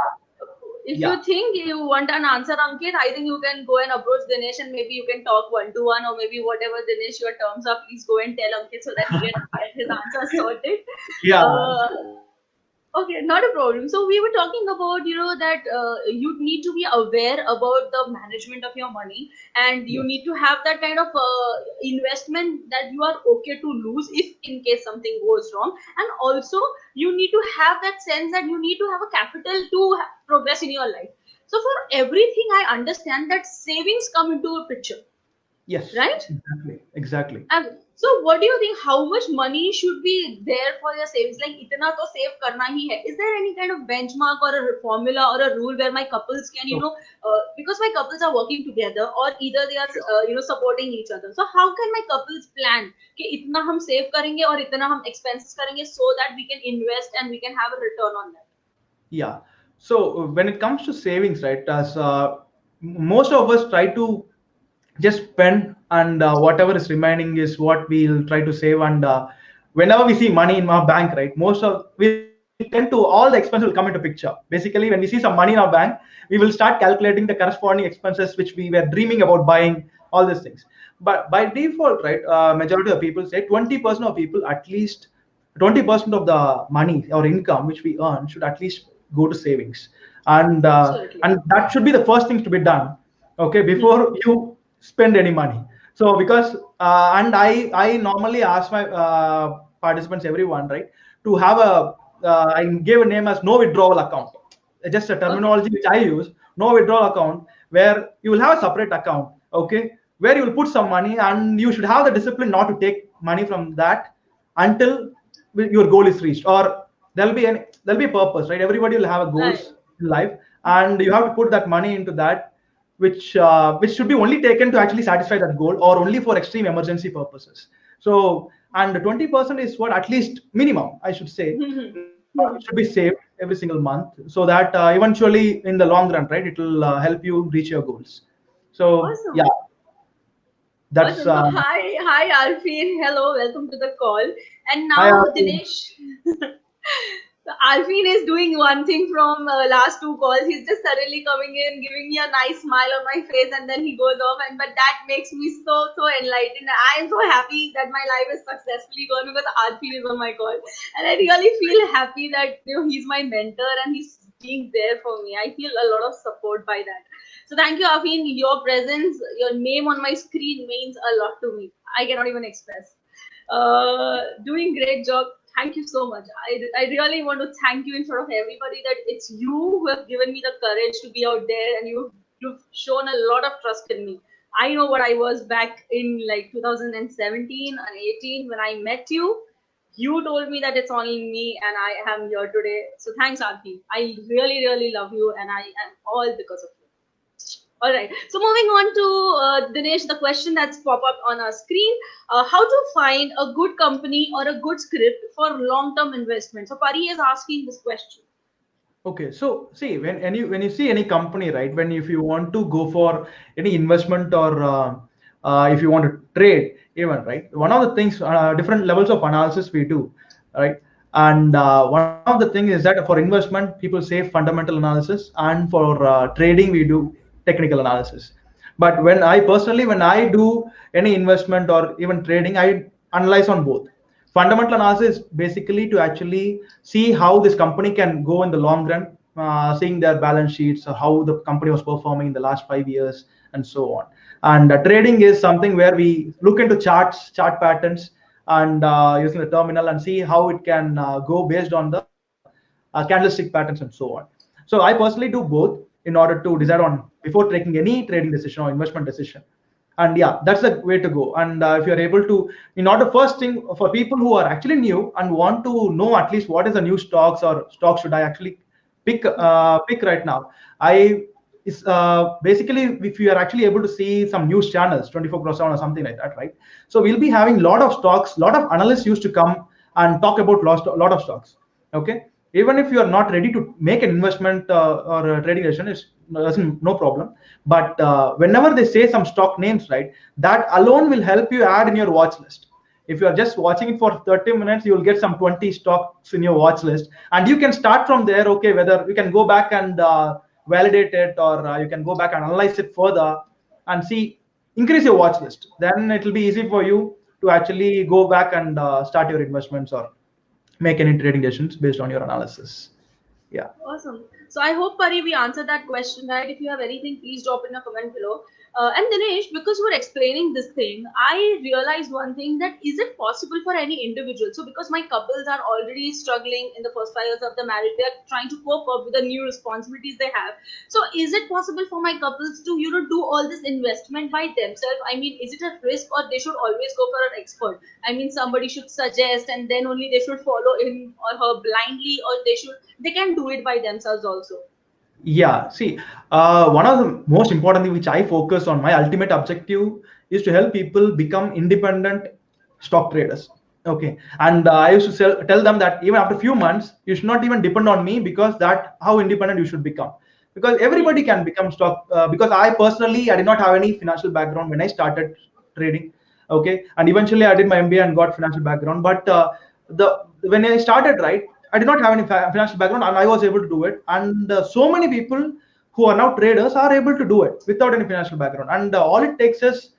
if yeah, you think you want an answer, Ankit, I think you can go and approach Dinesh and maybe you can talk one to one, or maybe whatever Dinesh your terms are, please go and tell Ankit so that he can get his answer sorted. yeah. Okay, not a problem. So we were talking about, that you need to be aware about the management of your money, and you Yes. need to have that kind of investment that you are okay to lose if in case something goes wrong. And also you need to have that sense that you need to have a capital to progress in your life. So for everything, I understand that savings come into a picture, Yes, right? exactly, exactly. And so, what do you think? How much money should be there for your savings? Like, itna to save karna hi hai. Is there any kind of benchmark or a formula or a rule where my couples can, So, because my couples are working together, or either they are, sure. supporting each other. So, how can my couples plan कि इतना हम save करेंगे और इतना हम expenses करेंगे so that we can invest and we can have a return on that? Yeah. So when it comes to savings, right, as most of us try to just spend, and whatever is remaining is what we'll try to save. And whenever we see money in our bank, right, most of we tend to, all the expenses will come into picture. Basically, when we see some money in our bank, we will start calculating the corresponding expenses which we were dreaming about buying, all these things. But by default, right, majority of people say 20% of people, at least 20% of the money or income which we earn should at least go to savings. And Absolutely. that should be the first thing to be done, okay, Hmm. before you spend any money. So because and I normally ask my participants, everyone, right, to have a I gave a name as no withdrawal account, just a Okay. terminology which I use, no withdrawal account, where you will have a separate account, okay, where you will put some money, and you should have the discipline not to take money from that until your goal is reached, or there'll be a purpose, right? Everybody will have a Right. goals in life, and you have to put that money into that, which should be only taken to actually satisfy that goal, or only for extreme emergency purposes. So, and 20% is what, at least minimum, I should say, Hmm. should be saved every single month, so that eventually in the long run, right, it will help you reach your goals. So yeah, Awesome. that's Awesome. So hi Alfie. Hello, welcome to the call. And hi, now Arjun. Dinesh. So Alfie is doing one thing from last two calls. He's just suddenly coming in, giving me a nice smile on my face, and then he goes off. And but that makes me so enlightened. I am so happy that my life is successfully gone because Alfie is on my call, and I really feel happy that he's my mentor and he's being there for me. I feel a lot of support by that. So thank you, Afin. Your presence, your name on my screen means a lot to me. I cannot even express. Doing great job. Thank you so much. I really want to thank you in front of everybody that it's you who have given me the courage to be out there, and you've shown a lot of trust in me. I know what I was back in like 2017 and 18 when I met you. You told me that it's only me, and I am here today. So thanks, Aarti. I really love you, and I am all because of you. All right. So moving on to Dinesh, the question that's pop up on our screen: how to find a good company or a good script for long-term investment? So Pari is asking this question. Okay, so see, when you see any company, right? When, if you want to go for any investment, or if you want to trade, even, right? One of the things, different levels of analysis we do, right? And one of the things is that for investment, people say fundamental analysis, and for trading, we do technical analysis. But when I do any investment or even trading, I analyze on both. Fundamental analysis is basically to actually see how this company can go in the long run, seeing their balance sheets, how the company was performing in the last 5 years, and so on. And trading is something where we look into charts, chart patterns, and using the terminal, and see how it can go based on the candlestick patterns, and so on. So I personally do both in order to decide on, before taking any trading decision or investment decision. And yeah, that's the way to go. And if you're able to, in order, first thing, for people who are actually new and want to know at least what is the new stocks, or stocks should I actually pick right now, I is basically, if you are actually able to see some news channels 24 cross 7 or something like that, right? So we'll be having a lot of stocks, lot of analysts used to come and talk about lot of stocks, okay. Even if you are not ready to make an investment or a trading decision, no problem. But whenever they say some stock names, right, that alone will help you add in your watch list. If you are just watching it for 30 minutes, you will get some 20 stocks in your watch list, and you can start from there. Okay, whether you can go back and validate it, or you can go back and analyze it further and see, increase your watch list. Then it will be easy for you to actually go back and start your investments or make any trading decisions based on your analysis. Yeah. Awesome. So I hope, Pari, we answered that question, right? If you have anything, please drop in a comment below. And Dinesh, because you were explaining this thing, I realized one thing, that is it possible for any individual? So because my couples are already struggling in the first 5 years of the marriage, they are trying to cope up with the new responsibilities they have. So is it possible for my couples to, do all this investment by themselves? I mean, is it a risk, or they should always go for an expert? I mean, somebody should suggest and then only they should follow him or her blindly, or they can do it by themselves also. Yeah, see, one of the most important thing which I focus on, my ultimate objective is to help people become independent stock traders. Okay, and I used to tell them that even after a few months, you should not even depend on me, because that how independent you should become. Because everybody Hmm. can become stock. Because I personally, I did not have any financial background when I started trading. Okay, and eventually I did my MBA and got financial background. But the when I started, right, I did not have any financial background, and I was able to do it. And so many people who are now traders are able to do it without any financial background. And all it takes is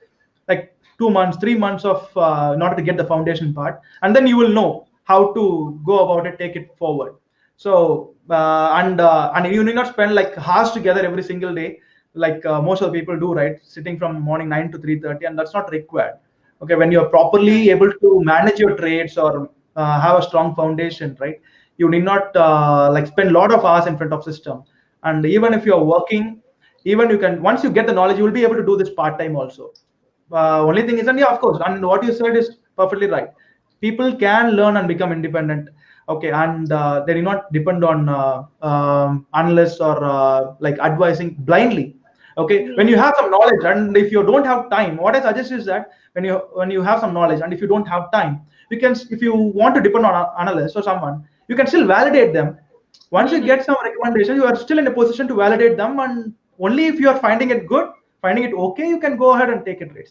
like 2 months, 3 months of in order to get the foundation part, and then you will know how to go about it, take it forward. So and you need not spend like hours together every single day, like most of the people do, right? Sitting from morning 9 to 3:30, and that's not required. Okay, when you're properly Right. able to manage your trades, or have a strong foundation, right, you need not like spend a lot of hours in front of system. And even if you're working, even you can, once you get the knowledge, you will be able to do this part time also. Only thing is, and yeah, of course, and what you said is perfectly right. People can learn and become independent. Okay, and they do not depend on analysts or like advising blindly. Okay, when you Hmm. have some knowledge, and if you don't have time, what I suggest is that when you have some knowledge, and if you don't have time, you can, if you want to depend on an analyst or someone, you can still validate them. Once you Hmm. get some recommendation, you are still in a position to validate them, and only if you are finding it good, finding it okay, you can go ahead and take a trade.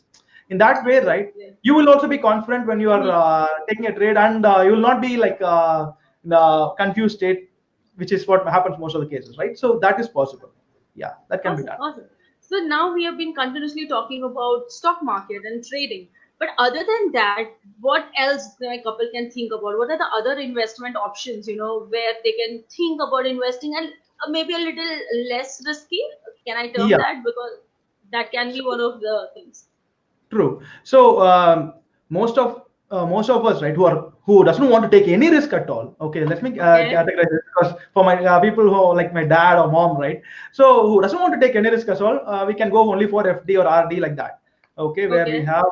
In that way, right, Yeah. you will also be confident when you are Hmm. taking a trade, and you will not be like in a confused state, which is what happens most of the cases, right? So that is possible. Yeah, that can be Awesome, done. awesome. So now we have been continuously talking about stock market and trading. But other than that, what else my couple can think about? What are the other investment options, where they can think about investing, and maybe a little less risky? Can I term Yeah. that? Because that can be So one of the things. true. So most of us, right, who doesn't want to take any risk at all. Okay, let me Okay. categorize it, because for my people who are like my dad or mom, right, so who doesn't want to take any risk at all, we can go only for FD or RD, like that. Okay, where we Okay. have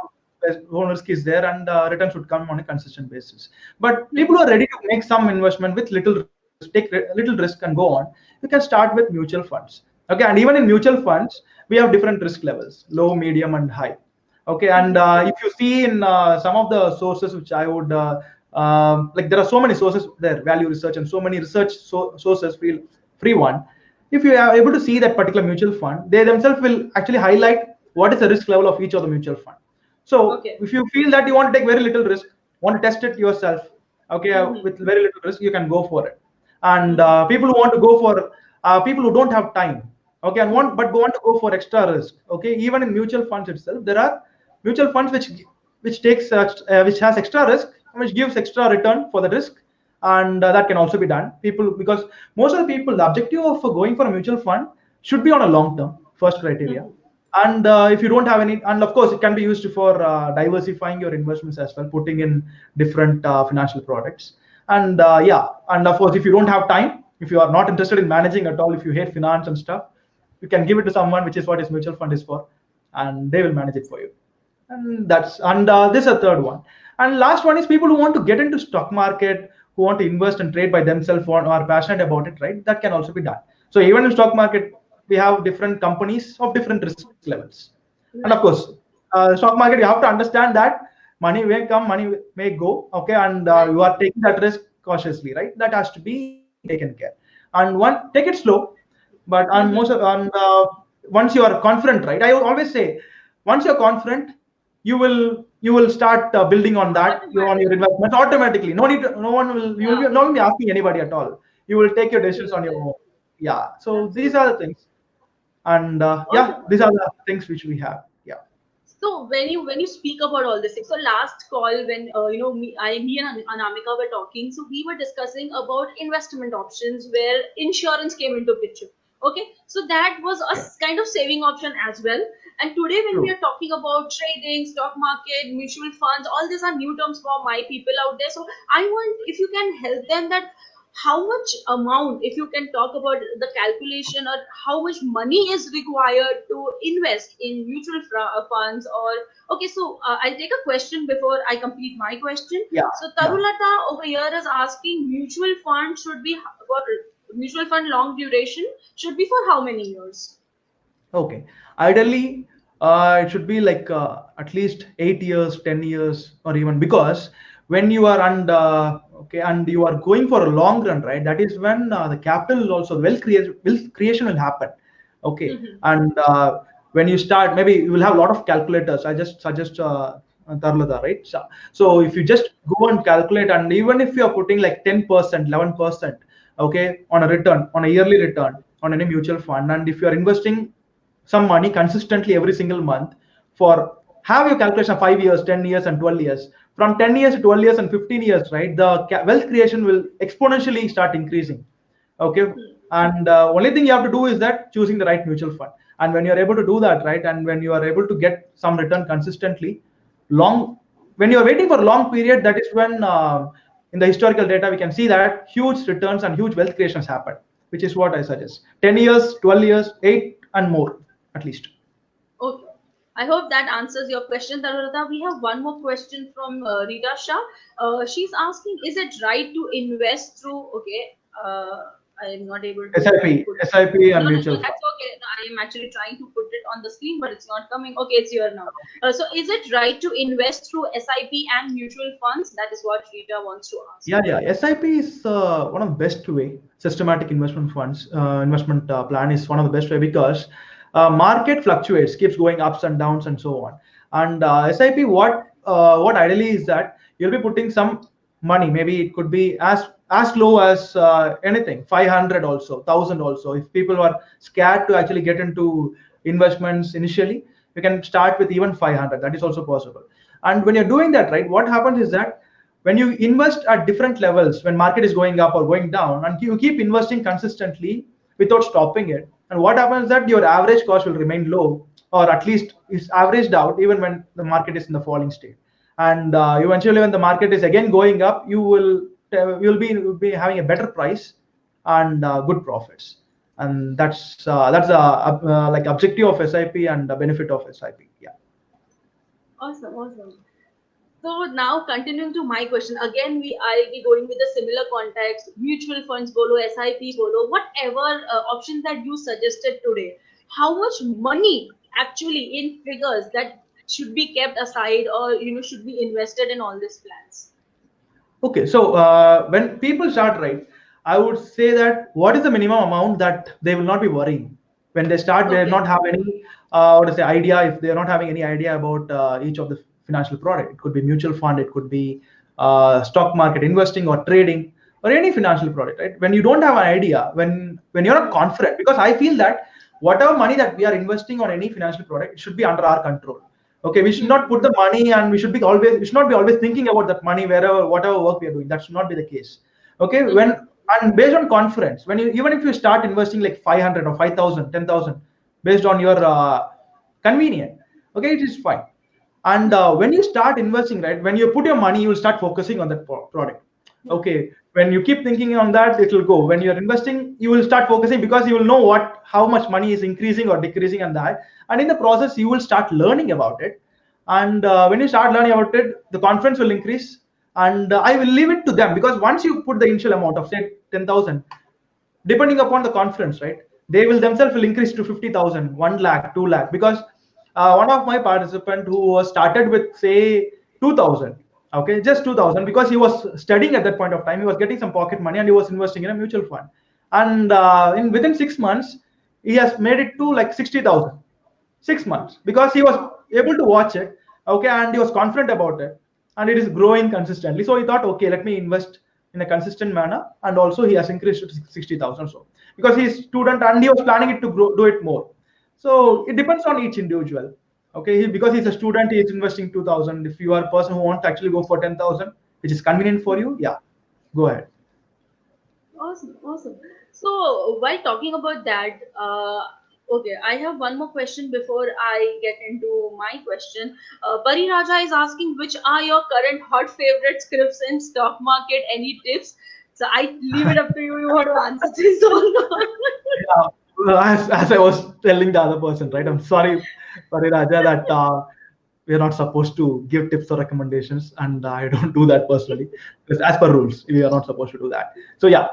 no risk is there, and returns would come on a consistent basis. But people Hmm. who are ready to make some investment with little risk, take little risk and go on, you can start with mutual funds. Okay, and even in mutual funds, we have different risk levels: low, medium, and high. Okay, and Hmm. if you see in some of the sources which I would like, there are so many sources there, value research, and so many research sources, free one. If you are able to see that particular mutual fund, they themselves will actually highlight what is the risk level of each of the mutual fund. So Okay. if you feel that you want to take very little risk, want to test it yourself, okay, Hmm. with very little risk, you can go for it. And Hmm. people who want to go for people who don't have time, okay, and want to go for extra risk. Okay, even in mutual funds itself, there are mutual funds which has extra risk, which gives extra return for the risk. And that can also be done, people, because most of the people, the objective of going for a mutual fund should be on a long term, first criteria. Hmm. And if you don't have any, and of course it can be used for diversifying your investments as well, putting in different financial products. And yeah, and of course, if you don't have time, if you are not interested in managing at all, if you hate finance and stuff, you can give it to someone, which is what is mutual fund is for, and they will manage it for you. And this is a third one. And last one is people who want to get into stock market, who want to invest and trade by themselves, or are passionate about it, right? That can also be done. So even in stock market, we have different companies of different risk levels. And of Right. course, stock market, you have to understand that money may come, money may go. Okay, and Right. you are taking that risk cautiously, right? That has to be taken care. And one, take it slow, But on most Mm-hmm. of, on once you are confident, right? I always say, once you're confident, you will start building on that. You on your Automatically. investments automatically. No need. No one will. You will Yeah. be not be asking anybody at all. You will take your decisions on your Absolutely. own. Yeah. So these are Absolutely. the things. And yeah, Awesome. these are the things which we have. Yeah. So when you speak about all this thing, so last call when me and Anamika were talking, so we were discussing about investment options where insurance came into picture. Okay, so that was a kind of saving option as well. And today when we True. are talking about trading, stock market, mutual funds, all these are new terms for my people out there. So I want if you can help them that how much amount, if you can talk about the calculation or how much money is required to invest in mutual funds or okay. So I'll take a question before I complete my question. Yeah. So Yeah. Tarulata over here is asking mutual fund should be for mutual fund long duration should be for how many years? Okay. Ideally, it should be like at least 8 years, 10 years, or even because when you are okay, and you are going for a long run, right? That is when the capital will also wealth creation will happen. Okay, Hmm. and when you start, maybe you will have a lot of calculators. I just suggest Tarlada, right? So if you just go and calculate, and even if you are putting like 10%, 11%, okay, on a return, on a yearly return, on any mutual fund, and if you are investing some money consistently every single month for have your calculation of 5 years, 10 years, and 12 years. From 10 years to 12 years and 15 years, right, the wealth creation will exponentially start increasing. Okay, and only thing you have to do is that choosing the right mutual fund. And when you are able to do that, right, and when you are able to get some return consistently, long when you are waiting for a long period, that is when in the historical data we can see that huge returns and huge wealth creations happen, which is what I suggest. 10 years, 12 years, 8 and more at least. Okay. I hope that answers your question, Tarunata. We have one more question from Rita Shah. She's asking, is it right to invest through, okay, I am not able to SIP, put, SIP no, and no, mutual no, fund. that's okay. No, I am actually trying to put it on the screen, but it's not coming. Okay, it's here now. So is it right to invest through SIP and mutual funds? That is what Rita wants to ask. Yeah, yeah. SIP is one of the best way. Systematic investment funds, investment plan is one of the best way because market fluctuates, keeps going ups and downs and so on. And SIP, what ideally is that you'll be putting some money. Maybe it could be as low as anything, 500 also, 1,000 also. If people are scared to actually get into investments initially, you can start with even 500. That is also possible. And when you're doing that, right, what happens is that when you invest at different levels, when market is going up or going down, and you keep investing consistently without stopping it, and what happens is that your average cost will remain low, or at least is averaged out even when the market is in the falling state. And eventually when the market is again going up, you'll be having a better price and good profits. And that's like objective of SIP and the benefit of SIP. Yeah. Awesome, awesome. So now continuing to my question, again I'll be going with a similar context, mutual funds bolo, SIP bolo, whatever option that you suggested today. How much money actually in figures that should be kept aside or should be invested in all these plans? Okay, so when people start, right, I would say that what is the minimum amount that they will not be worrying when they start? They Okay. not have any what to say idea, if they are not having any idea about each of the financial product. It could be mutual fund, it could be stock market investing or trading or any financial product, right? When you don't have an idea, when you're not Hmm. confident, because I feel that whatever money that we are investing on any financial product, it should be under our control. Okay, we should Hmm. not put the money, and we should not be always thinking about that money wherever whatever work we are doing. That should not be the case. Okay, Hmm. and based on confidence, when you even if you start investing like 500 or 5,000, 10,000, based on your convenient, okay, it is fine. And Hmm. when you start investing, right, when you put your money, you will start focusing on that product. Hmm. Okay, when you keep thinking on that, it will go. When you're investing, you will start focusing because you will know what how much money is increasing or decreasing on that. And in the process you will start learning about it. And when you start learning about it, the confidence will increase. And I will leave it to them, because once you put the initial amount of say 10,000, depending upon the conference, right, they will themselves will increase to 50,000, 1 lakh, 2 lakh, because one of my participant who was started with say 2,000, okay, just 2,000, because he was studying at that point of time, he was getting some pocket money and he was investing in a mutual fund. And in within 6 months, he has made it to like 60,000, 6 months, because he was able to watch it, okay, and he was confident about it, and it is growing consistently. So he thought, okay, let me invest in a consistent manner, and also he has increased it to 60,000. So because he's student and he was planning it to grow, do it more. So it depends on each individual. Okay, because he's a student, he is investing 2,000. If you are a person who wants to actually go for 10,000, which is convenient for you, yeah, go ahead. Awesome, awesome. So while talking about that, okay, I have one more question before I get into my question. Pari Raja is asking, which are your current hot favorite scripts in stock market? Any tips? So I leave it up to you. You want to answer this or not? Yeah, well, as I was telling the other person, right? I'm sorry, Pariraja, that we're not supposed to give tips or recommendations, and I don't do that personally, because as per rules, we are not supposed to do that. So yeah,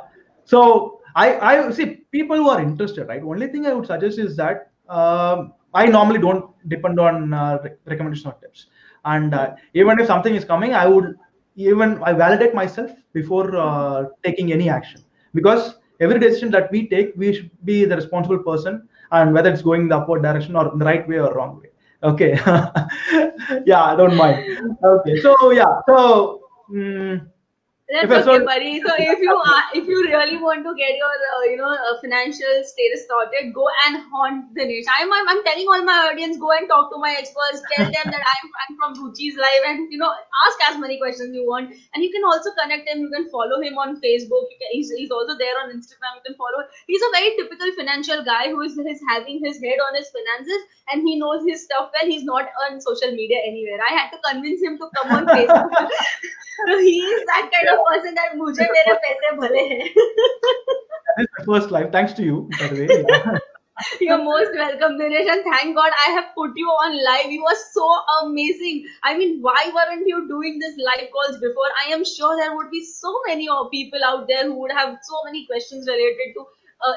so I see people who are interested, right? Only thing I would suggest is that I normally don't depend on recommendation or tips, and even if something is coming, I validate myself before taking any action, because every decision that we take, we should be the responsible person, and whether it's going the upward direction or in the right way or wrong way. Okay. Yeah, I don't mind. Okay, so yeah, so if That's I okay, so buddy. So if you really want to get your financial status sorted, go and haunt Dinesh. I'm telling all my audience, go and talk to my experts. Tell them that I'm from Ruchi's live, and ask as many questions you want. And you can also connect him. You can follow him on Facebook. He's also there on Instagram. You can follow. He's a very typical financial guy who is having his head on his finances, and he knows his stuff well. He's not on social media anywhere. I had to convince him to come on Facebook. So he is that kind of person that मुझे मेरे पैसे भले हैं. that is my first life, thanks to you, by the way. Yeah. You're most welcome, Dinesh, and thank God I have put you on live. You are so amazing. I mean, why weren't you doing this live calls before? I am sure there would be so many people out there who would have so many questions related to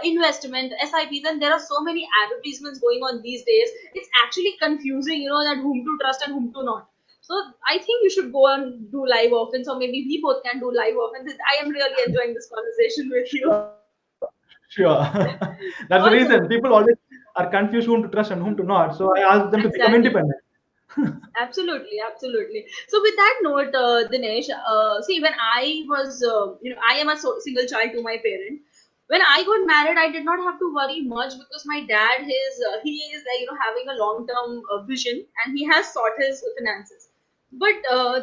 investment, SIPs, and there are so many advertisements going on these days. It's actually confusing, that whom to trust and whom to not. So I think you should go and do live often. So maybe we both can do live often. I am really enjoying this conversation with you. Sure. That's the Also, reason people always are confused whom to trust and whom to not. So I ask them to become exactly. independent. Absolutely, absolutely. So with that note, Dinesh, see, when I was, I am a single child to my parent. When I got married, I did not have to worry much because my dad, he is, having a long-term vision, and he has sought his finances. But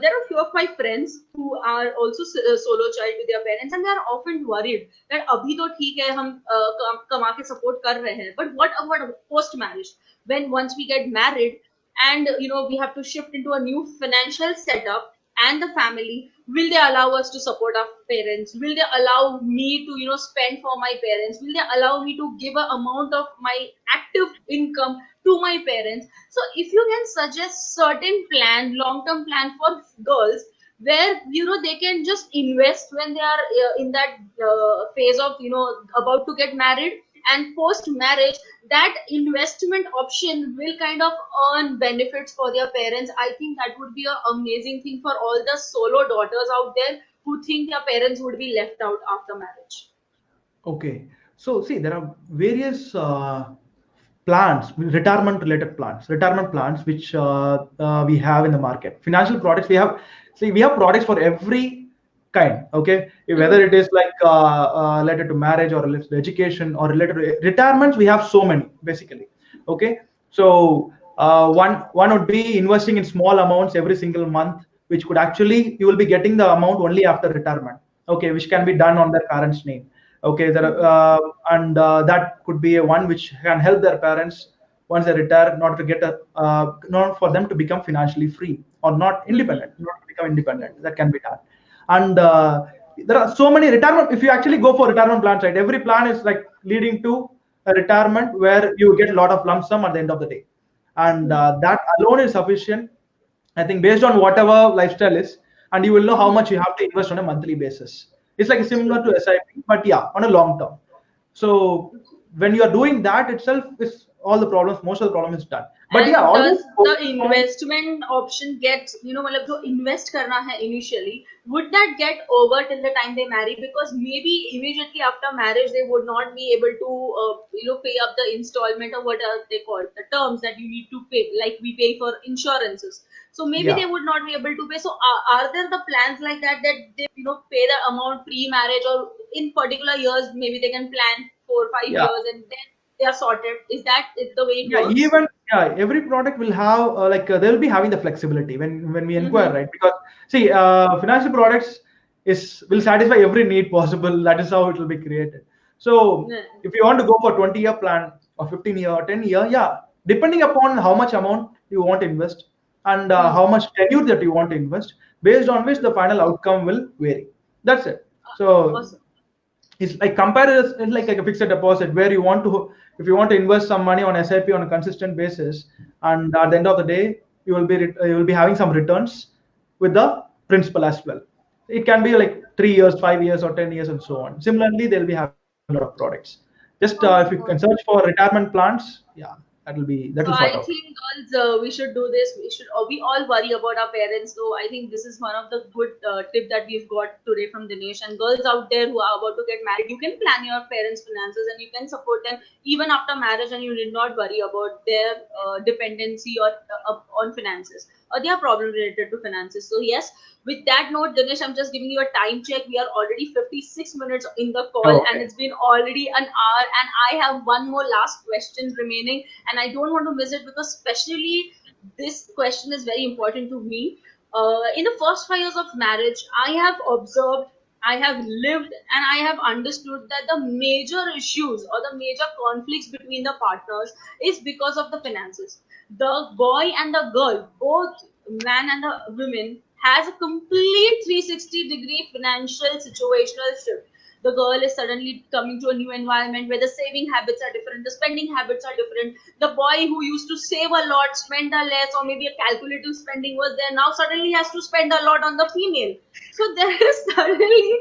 there are few of my friends who are also solo child with their parents, and they are often worried that अभी तो ठीक है हम कमा के support कर रहे हैं, but what about post marriage? When once we get married, and we have to shift into a new financial setup and the family, will they allow us to support our parents? Will they allow me to spend for my parents? Will they allow me to give an amount of my active income to my parents? So if you can suggest certain plan, long term plan for girls, where they can just invest when they are in that phase of about to get married, and post marriage, that investment option will kind of earn benefits for their parents. I think that would be an amazing thing for all the solo daughters out there who think their parents would be left out after marriage. Okay. So see, there are various plans, retirement plans, which we have in the market. Financial products, we have products for every kind. Okay, whether Mhm. it is like related to marriage or related to education or related to retirements, we have so many basically. Okay, so one would be investing in small amounts every single month, which could actually you will be getting the amount only after retirement. Okay, which can be done on their parents' name. Okay, there are, and that could be a one which can help their parents once they retire, not to get a not for them to become financially free or not Mhm. independent, not to become independent. That can be done. And there are so many retirement, if you actually go for retirement plans, right, every plan is like leading to a retirement where you get a lot of lump sum at the end of the day, and Mhm. that alone is sufficient, I think, based on whatever lifestyle is, and you will know how Mhm. much you have to invest on a monthly basis. It's like similar True. to SIP, but yeah, on a long term. So when you are doing that itself is all the problems, most of the problem is done. But yeah, And always does the focus on. investment option get, मतलब जो invest करना है initially, would that get over till the time they marry? Because maybe immediately after marriage they would not be able to pay up the installment, or what are they called, the terms that you need to pay, like we pay for insurances. So maybe Yeah, they would not be able to pay. So are there the plans like that, that they pay the amount pre-marriage, or in particular years maybe they can plan 4 5 yeah. years and then they are sorted? Is that the way it Yeah, works? even yeah, every product will have they'll be having the flexibility when we inquire, Mm-hmm. right? Because see, financial products is will satisfy every need possible. That is how it will be created. So Yeah. if you want to go for 20-year plan or 15-year or 10-year, yeah, depending upon how much amount you want to invest and Hmm. how much tenure that you want to invest, based on which the final outcome will vary. That's it. So Awesome. it's like compare it as like a fixed deposit where you want to, if you want to invest some money on SIP on a consistent basis, and at the end of the day you will be having some returns with the principal as well. It can be like 3 years, 5 years, or 10 years, and so on. Similarly, they'll be having a lot of products. Just if you Awesome. can search Awesome. for retirement plans, yeah, that will So sort I out. think, girls, we should do this. We should. We all worry about our parents. So I think this is one of the good tip that we've got today from Dinesh. And girls out there who are about to get married, you can plan your parents' finances and you can support them even after marriage, and you need not worry about their dependency or on finances or their problem related to finances. So yes, with that note, Dinesh, I'm just giving you a time check. We are already 56 minutes in the call, Oh, and okay. it's been already an hour. And I have one more last question remaining, and I don't want to miss it, because especially this question is very important to me. In the first 5 years of marriage, I have observed, I have lived, and I have understood that the major issues or the major conflicts between the partners is because of the finances. The boy and the girl, both man and the women, has a complete 360-degree financial situational shift. The girl is suddenly coming to a new environment where the saving habits are different, the spending habits are different. The boy who used to save a lot, spend a less, or maybe a calculative spending was there, now suddenly has to spend a lot on the female. So there is suddenly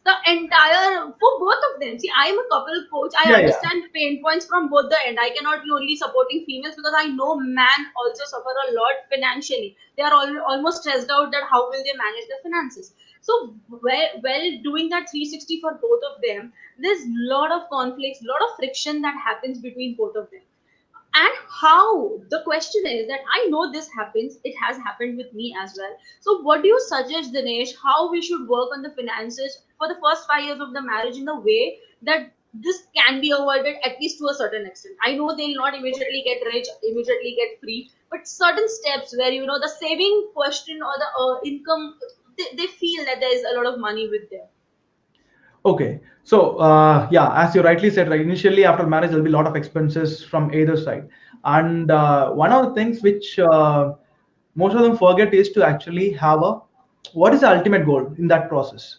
the entire, for both of them. See, I am a couple coach. I Yeah, yeah. understand pain points from both the end. I cannot be only supporting females, because I know men also suffer a lot financially. They are almost stressed out that how will they manage their finances. So well, doing that 360 for both of them, there's a lot of conflicts, lot of friction that happens between both of them. And how, the question is that I know this happens, it has happened with me as well. So what do you suggest, Dinesh, how we should work on the finances for the first 5 years of the marriage in a way that this can be avoided, at least to a certain extent? I know they'll not immediately get rich, immediately get free, but certain steps where the saving question or the income, they feel that there is a lot of money with them. Okay, so yeah, as you rightly said, right, initially after marriage there'll be a lot of expenses from either side, and one of the things which most of them forget is to actually have a what is the ultimate goal in that process.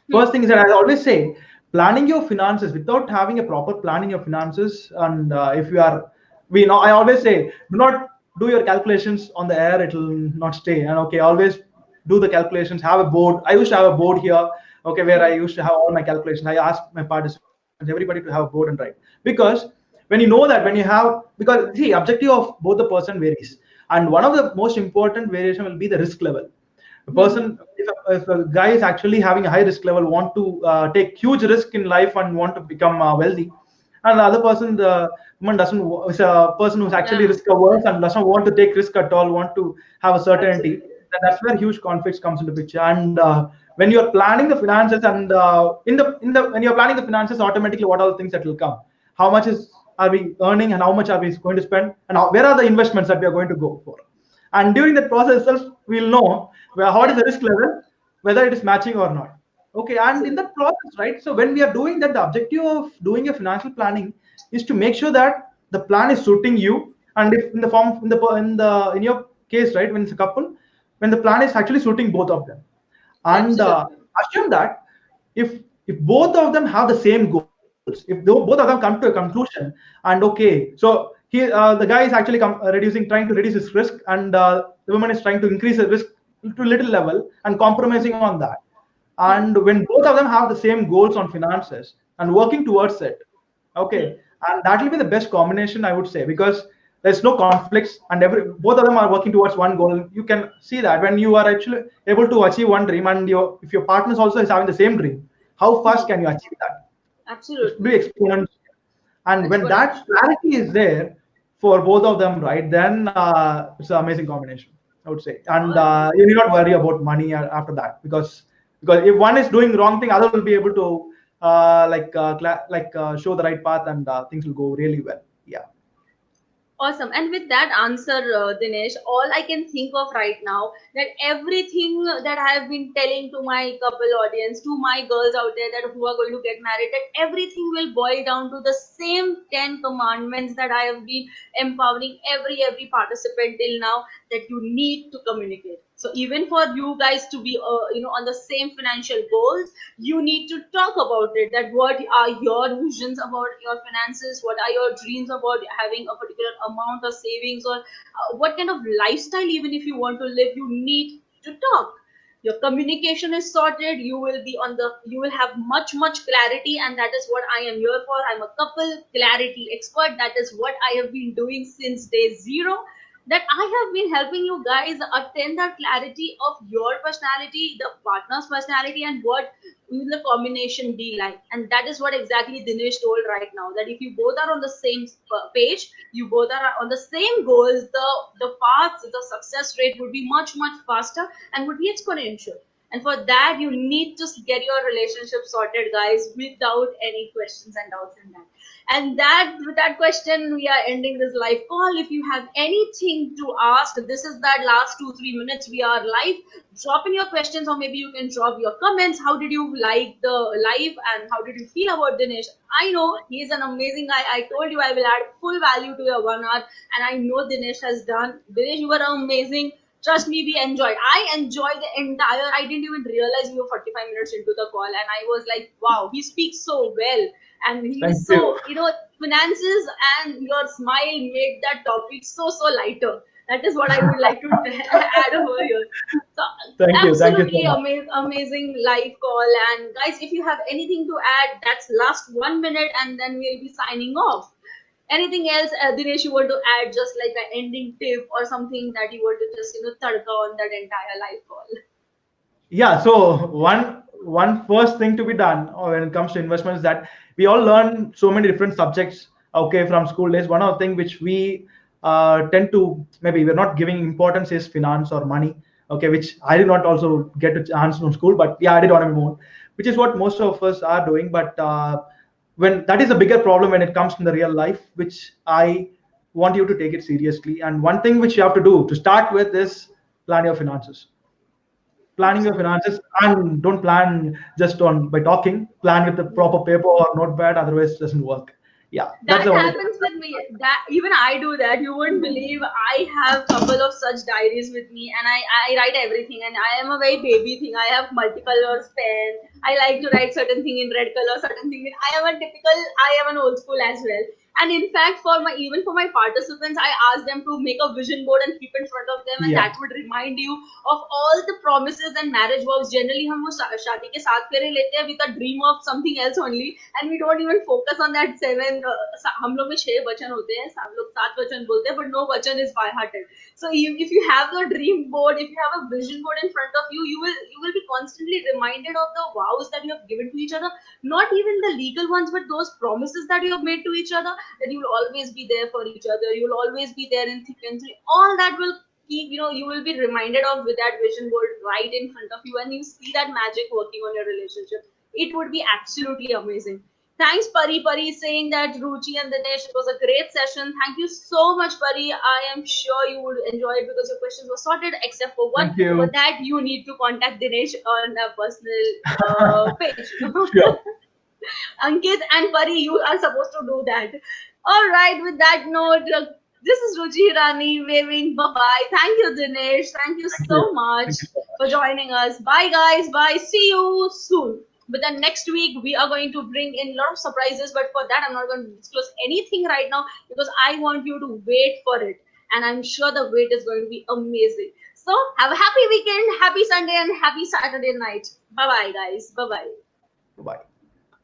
Hmm. First thing is that I always say, planning your finances without having a proper plan in your finances, and if you are, we know, I always say, do not do your calculations on the air; it will not stay. And okay, always do the calculations. Have a board. I used to have a board here, okay, where I Hmm. used to have all my calculations. I asked my participants, everybody, to have a board and write, because when you know that, when you have, because see, objective of both the person varies, and one of the most important variation will be the risk level. A Hmm. person, if a guy is actually having a high risk level, want to take huge risk in life and want to become wealthy, and the other person, the woman doesn't is a person who's actually Yeah, risk averse and doesn't want to take risk at all, want to have a certainty, absolutely. then that's where huge conflicts comes into picture. And when you're planning the finances, and in the when you're planning the finances, automatically what are the things that will come, how much is are we earning, and how much are we going to spend, and where are the investments that we are going to go for. And during that process itself, we'll know where what is Yeah, the risk level, whether it is matching or not. Okay, and in absolutely. that process, right? So when we are doing that, the objective of doing a financial planning is to make sure that the plan is suiting you. And if in the form in your case, right, when it's a couple, when the plan is actually suiting both of them, and Absolutely. assume that if if both of them have the same goals, if both of them come to a conclusion, and okay, so the guy is actually trying to reduce his risk, and the woman is trying to increase the risk to little level and compromising on that. Hmm. And when both of them have the same goals on finances and working towards it, okay, Hmm. and that will be the best combination, I would say, because there's no conflicts and every both of them are working towards one goal. You can see that when you are actually able to achieve one dream, and your if your partner also is having the same dream, how fast Hmm. can you achieve that? It will Absolutely. be exponential. And when that Exponential. clarity is there for both of them, right, then it's an amazing combination, I would say. And All you need not worry about money after that, because if one is doing wrong thing, other will be able to show the right path, and things will go really well. Yeah. Awesome. And with that answer, Dinesh, all I can think of right now that everything that I have been telling to my couple audience, to my girls out there that who are going to get married, that everything will boil down to the same 10 commandments that I have been empowering every participant till now, that you need to communicate. So even for you guys to be on the same financial goals, you need to talk about it, that what are your visions about your finances, what are your dreams about having a particular amount of savings, or what kind of lifestyle even if you want to live, you need to talk. Your communication is sorted, you will be on the you will have much clarity, and that is what I am here for. I'm a couple clarity expert. That is what I have been doing since day zero, that I have been helping you guys attain that clarity of your personality, the partner's personality, and what will the combination be like. And that is what exactly Dinesh told right now, that if you both are on the same page, you both are on the same goals, the path, the success rate would be much faster and would be exponential. And for that, you need to get your relationship sorted, guys, without any questions and doubts in that. And that with that question, we are ending this live call. If you have anything to ask, this is that last 2-3 minutes we are live. Drop in your questions, or maybe you can drop your comments. How did you like the live, and how did you feel about Dinesh? I know he's an amazing guy. I told you I will add full value to your 1 hour, and I know Dinesh has done. Dinesh, you were amazing. Trust me, we enjoyed. I enjoyed the entire. I didn't even realize we were 45 minutes into the call, and I was like, wow, he speaks so well, and he Thank is you. so finances, and your smile made that topic so lighter. That is what I would like to add over here. So Thank you. Thank you so absolutely much. amazing live call. And guys, if you have anything to add, that's last 1 minute, and then we'll be signing off. Anything else, Dinesh, you want to add, just like an ending tip or something that you want to just tadka on that entire live call? Yeah, so one first thing to be done when it comes to investments, that we all learn so many different subjects, okay, from school days. One of the things which we tend to, maybe we're not giving importance, is finance or money, okay, which I did not also get a chance from school, but yeah, I did on my own, which is what most of us are doing. But when that is a bigger problem when it comes to the real life, which I want you to take it seriously. And one thing which you have to do to start with is plan your finances. Planning your Absolutely. finances, and don't plan just on by talking. Plan with the proper paper or notepad, otherwise it doesn't work. Yeah, that's That the only thing. happens with me, that even I do that. You wouldn't believe, I have couple of such diaries with me, and I write everything, and I am a very baby thing. I have multicolors pen. I like to write certain thing in red color, certain thing in, I am a typical, I am an old school as well. And in fact, for my even for my participants, I ask them to make a vision board and keep in front of them, and Yeah. that would remind you of all the promises and marriage vows. Generally हम वो शादी के 7 फेरे लेते हैं with a dream of something else only, and we don't even focus on that seven. हम लोग में 6 वचन होते हैं, हम लोग 7 वचन बोलते हैं, but no वचन is by hearted. So if you have the dream board, if you have a vision board in front of you, you will be constantly reminded of the vows that you have given to each other. Not even the legal ones, but those promises that you have made to each other, that you will always be there for each other, you will always be there in thick and thin. All that will keep, you will be reminded of with that vision board right in front of you, and you see that magic working on your relationship. It would be absolutely amazing. Thanks, Pari. Pari is saying that Ruchi and Dinesh, it was a great session. Thank you so much, Pari. I am sure you would enjoy it because your questions were sorted, except for one. Thank For you. that, you need to contact Dinesh on a personal page. Sure. Ankit and Pari, you are supposed to do that. All right, with that note, this is Ruchi Rani waving bye bye. Thank you, Dinesh. Thank you Thank you. so much Thank you so for much. joining us. Bye, guys. Bye. See you soon. But then next week, we are going to bring in a lot of surprises. But for that, I'm not going to disclose anything right now because I want you to wait for it. And I'm sure the wait is going to be amazing. So, have a happy weekend, happy Sunday, and happy Saturday night. Bye bye, guys. Bye bye. Bye.